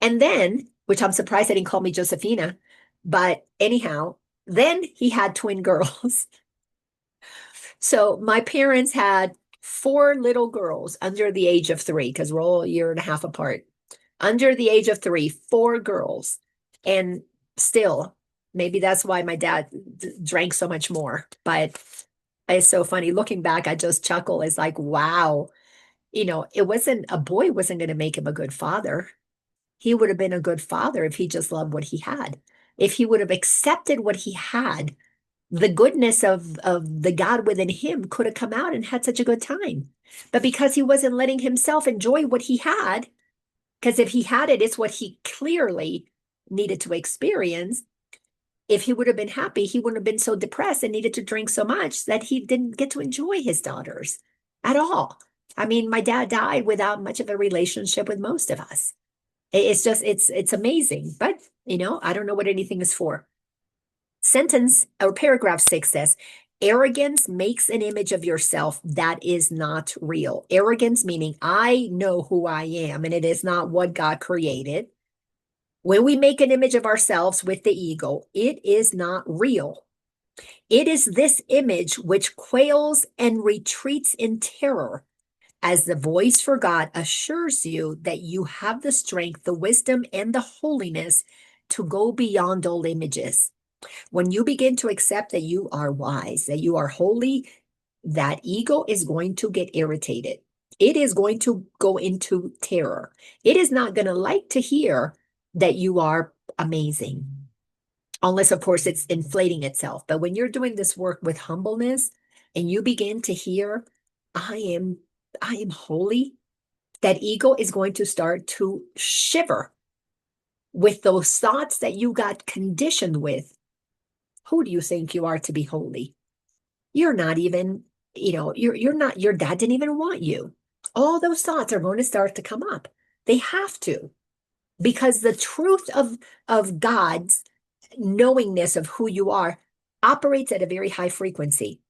And then, which I'm surprised they didn't call me Josephina, but anyhow, then he had twin girls. So my parents had 4 little girls under the age of 3, because we're all a year and a half apart. Under the age of 3, 4 girls. And still, maybe that's why my dad drank so much more. But it's so funny. Looking back, I just chuckle. It's like, wow, it wasn't, a boy wasn't going to make him a good father. He would have been a good father if he just loved what he had. If he would have accepted what he had, the goodness of the God within him could have come out and had such a good time. But because he wasn't letting himself enjoy what he had, because if he had it, it's what he clearly needed to experience. If he would have been happy, he wouldn't have been so depressed and needed to drink so much that he didn't get to enjoy his daughters at all. I mean, my dad died without much of a relationship with most of us. It's just, it's amazing. But, I don't know what anything is for. Sentence or paragraph 6 says, arrogance makes an image of yourself that is not real. Arrogance meaning I know who I am and it is not what God created. When we make an image of ourselves with the ego, it is not real. It is this image which quails and retreats in terror as the voice for God assures you that you have the strength, the wisdom, and the holiness to go beyond all images. When you begin to accept that you are wise, that you are holy, that ego is going to get irritated. It is going to go into terror. It is not going to like to hear that you are amazing, unless, of course, it's inflating itself. But when you're doing this work with humbleness and you begin to hear, I am holy, that ego is going to start to shiver with those thoughts that you got conditioned with. Who do you think you are to be holy? You're not even, you're not, your dad didn't even want you. All those thoughts are going to start to come up. They have to, because the truth of God's knowingness of who you are operates at a very high frequency.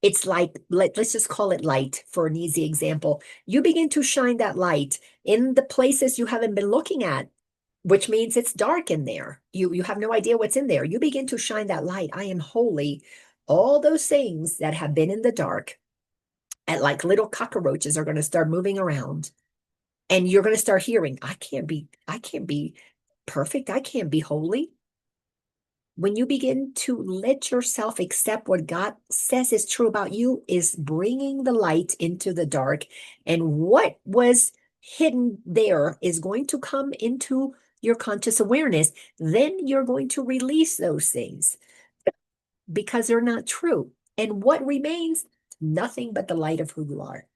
It's like, let's just call it light for an easy example. You begin to shine that light in the places you haven't been looking at, which means it's dark in there. You have no idea what's in there. You begin to shine that light. I am holy. All those things that have been in the dark, and like little cockroaches, are going to start moving around. And you're going to start hearing, I can't be perfect. I can't be holy. When you begin to let yourself accept what God says is true about you, is bringing the light into the dark. And what was hidden there is going to come into your conscious awareness. Then you're going to release those things because they're not true. And what remains? Nothing but the light of who you are.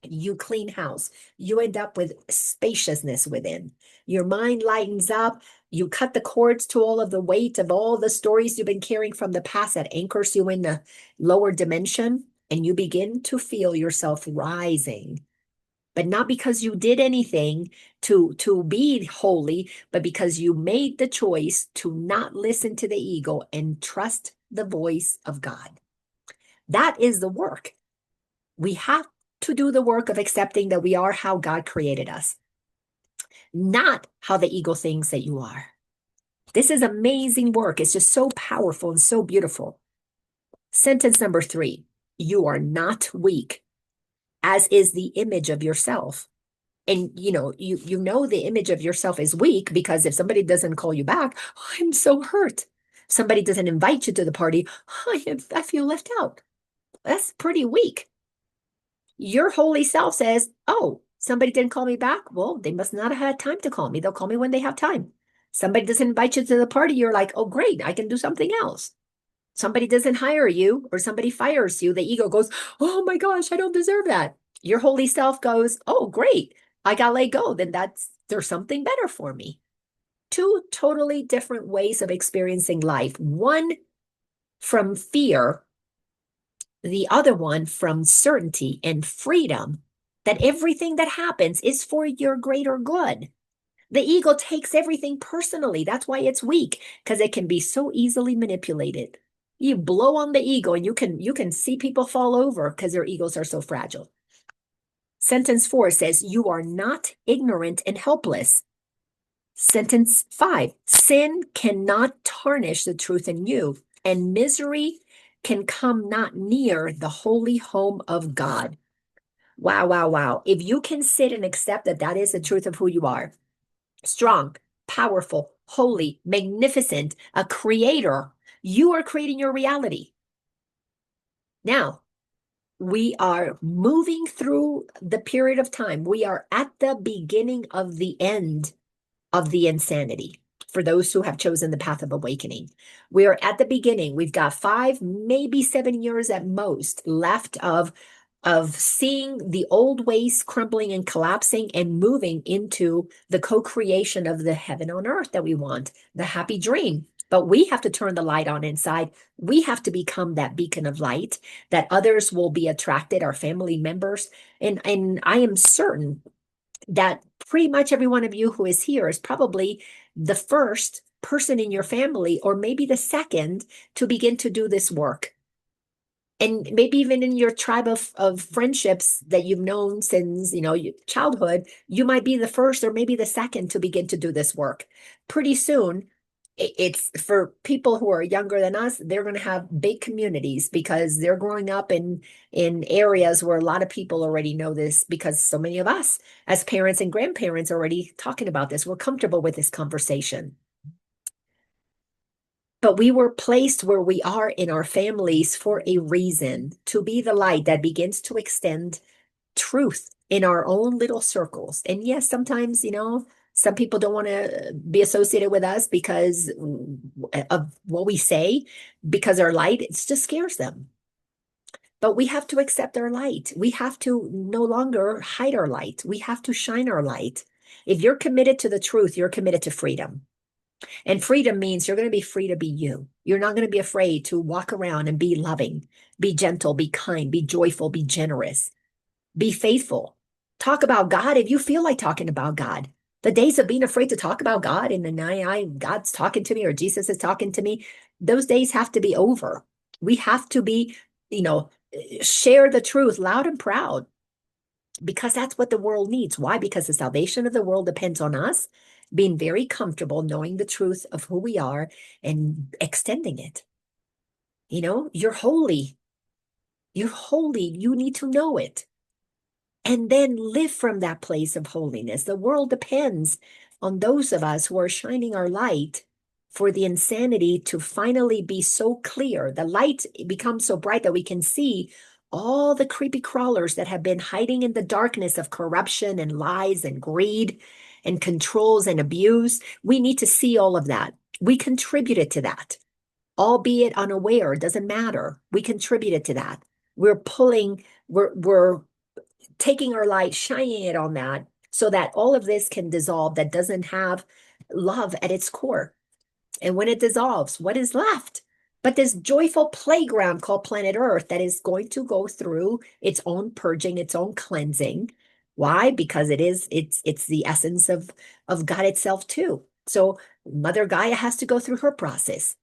You clean house. You end up with spaciousness within. Your mind lightens up. You cut the cords to all of the weight of all the stories you've been carrying from the past that anchors you in the lower dimension. And you begin to feel yourself rising. But not because you did anything to be holy, but because you made the choice to not listen to the ego and trust the voice of God. That is the work. We have to do the work of accepting that we are how God created us, not how the ego thinks that you are. This is amazing work. It's just so powerful and so beautiful. Sentence number 3, you are not weak, as is the image of yourself. And you know the image of yourself is weak because if somebody doesn't call you back, I'm so hurt. Somebody doesn't invite you to the party, I feel left out. That's pretty weak. Your holy self says, oh, somebody didn't call me back. Well, they must not have had time to call me. They'll call me when they have time. Somebody doesn't invite you to the party. You're like, oh, great, I can do something else. Somebody doesn't hire you or somebody fires you. The ego goes, oh my gosh, I don't deserve that. Your holy self goes, oh, great, I got let go. Then there's something better for me. 2 totally different ways of experiencing life. One from fear, the other one from certainty and freedom, that everything that happens is for your greater good. The ego takes everything personally. That's why it's weak, because it can be so easily manipulated. You blow on the ego and you can see people fall over because their egos are so fragile. Sentence 4 says, you are not ignorant and helpless. Sentence 5, sin cannot tarnish the truth in you, and misery can come not near the holy home of God. Wow, wow, wow. If you can sit and accept that that is the truth of who you are, strong, powerful, holy, magnificent, a creator, you are creating your reality. Now, we are moving through the period of time. We are at the beginning of the end of the insanity for those who have chosen the path of awakening. We are at the beginning. We've got 5, maybe 7 years at most left of seeing the old ways crumbling and collapsing and moving into the co-creation of the heaven on earth that we want, the happy dream. But we have to turn the light on inside. We have to become that beacon of light that others will be attracted, our family members. And I am certain that pretty much every one of you who is here is probably the first person in your family, or maybe the second, to begin to do this work. And maybe even in your tribe of friendships that you've known since, childhood, you might be the first or maybe the second to begin to do this work. Pretty soon, it's for people who are younger than us, they're going to have big communities because they're growing up in areas where a lot of people already know this, because so many of us as parents and grandparents are already talking about this. We're comfortable with this conversation. But we were placed where we are in our families for a reason, to be the light that begins to extend truth in our own little circles. And yes, sometimes, some people don't want to be associated with us because of what we say, because our light, it just scares them. But we have to accept our light. We have to no longer hide our light. We have to shine our light. If you're committed to the truth, you're committed to freedom. And freedom means you're going to be free to be you. You're not going to be afraid to walk around and be loving, be gentle, be kind, be joyful, be generous, be faithful. Talk about God if you feel like talking about God. The days of being afraid to talk about God and then God's talking to me or Jesus is talking to me, those days have to be over. We have to be, share the truth loud and proud, because that's what the world needs. Why? Because the salvation of the world depends on us being very comfortable knowing the truth of who we are and extending it. You're holy. You're holy. You need to know it. And then live from that place of holiness. The world depends on those of us who are shining our light for the insanity to finally be so clear. The light becomes so bright that we can see all the creepy crawlers that have been hiding in the darkness of corruption and lies and greed and controls and abuse. We need to see all of that. We contributed to that, albeit unaware. It doesn't matter. We contributed to that. We're taking our light, shining it on that, so that all of this can dissolve, that doesn't have love at its core. And when it dissolves, what is left? But this joyful playground called planet Earth that is going to go through its own purging, its own cleansing. Why? Because it's the essence of God itself too. So Mother Gaia has to go through her process.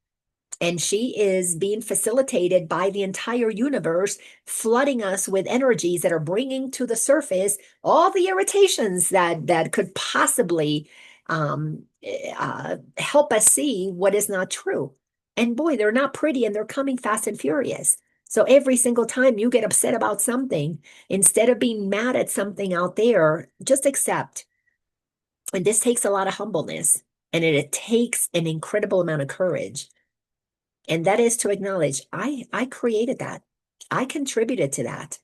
And she is being facilitated by the entire universe, flooding us with energies that are bringing to the surface all the irritations that could possibly help us see what is not true. And boy, they're not pretty, and they're coming fast and furious. So every single time you get upset about something, instead of being mad at something out there, just accept. And this takes a lot of humbleness, and it takes an incredible amount of courage. And that is to acknowledge, I created that. I contributed to that,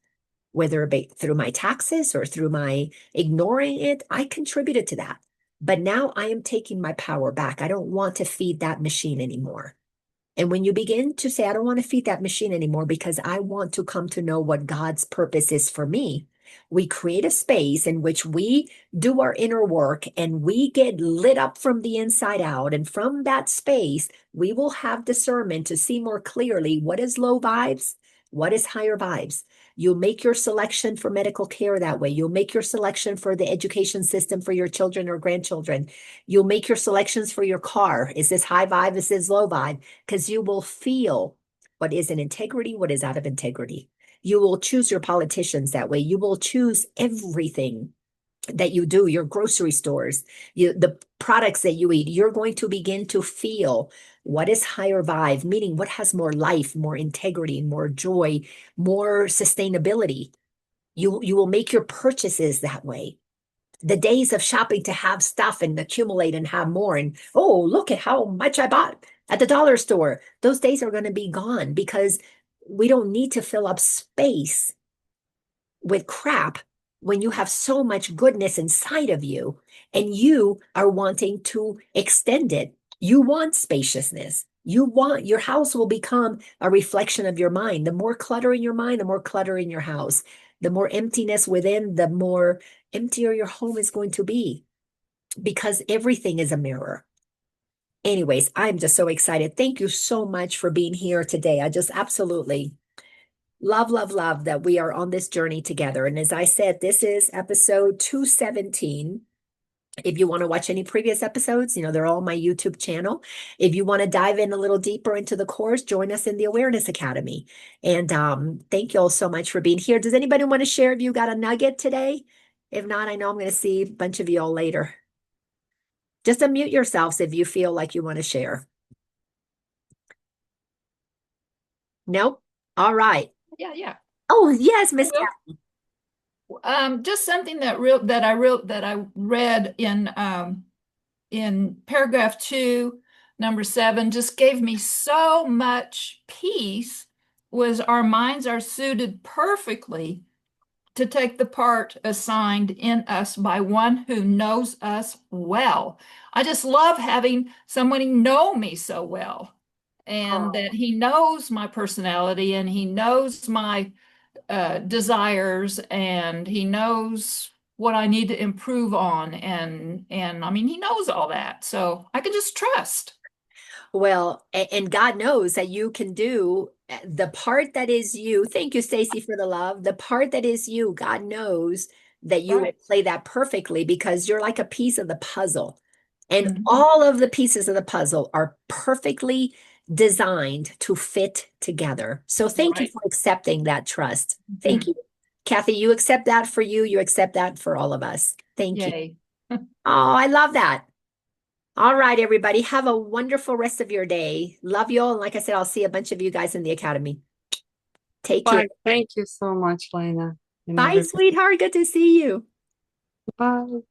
whether it be through my taxes or through my ignoring it, I contributed to that. But now I am taking my power back. I don't want to feed that machine anymore. And when you begin to say, I don't want to feed that machine anymore because I want to come to know what God's purpose is for me, we create a space in which we do our inner work and we get lit up from the inside out. And from that space, we will have discernment to see more clearly what is low vibes, What is higher vibes? You'll make your selection for medical care that way. You'll make your selection for the education system for your children or grandchildren. You'll make your selections for your car. Is this high vibe? Is this low vibe? Because you will feel what is in integrity, what is out of integrity. You will choose your politicians that way. You will choose everything that you do, your grocery stores, the products that you eat. You're going to begin to feel what is higher vibe, meaning what has more life, more integrity, more joy, more sustainability. You will make your purchases that way. The days of shopping to have stuff and accumulate and have more, and oh, look at how much I bought at the dollar store. Those days are going to be gone because we don't need to fill up space with crap when you have so much goodness inside of you and you are wanting to extend it. You want spaciousness. You want your house will become a reflection of your mind. The more clutter in your mind, the more clutter in your house. The more emptiness within, the more emptier your home is going to be because everything is a mirror. Anyways, I'm just so excited. Thank you so much for being here today. I just absolutely love, love, love that we are on this journey together. And as I said, this is episode 217. If you want to watch any previous episodes, they're all on my YouTube channel. If you want to dive in a little deeper into the course, join us in the Awareness Academy. And thank you all so much for being here. Does anybody want to share if you got a nugget today? If not, I know I'm going to see a bunch of you all later. Just unmute yourselves if you feel like you want to share. Nope. All right. Yeah. Oh, yes, Miss Kathy. Just something that I read in paragraph 2, number 7, just gave me so much peace. Was our minds are suited perfectly to take the part assigned in us by one who knows us well. I just love having somebody know me so well, and that he knows my personality and he knows my desires, and he knows what I need to improve on, and I mean he knows all that, so I can just trust. Well, and God knows that you can do the part that is you. Thank you, Stacy, for the love. The part that is you, God knows that you will play that perfectly because you're like a piece of the puzzle. And all of the pieces of the puzzle are perfectly designed to fit together. So thank you for accepting that trust. Thank you. Kathy, you accept that for you. You accept that for all of us. Thank you. Yay. Oh, I love that. All right, everybody. Have a wonderful rest of your day. Love you all. And like I said, I'll see a bunch of you guys in the academy. Take care. Bye. Thank you so much, Laina. Bye, sweetheart. Good to see you. Bye.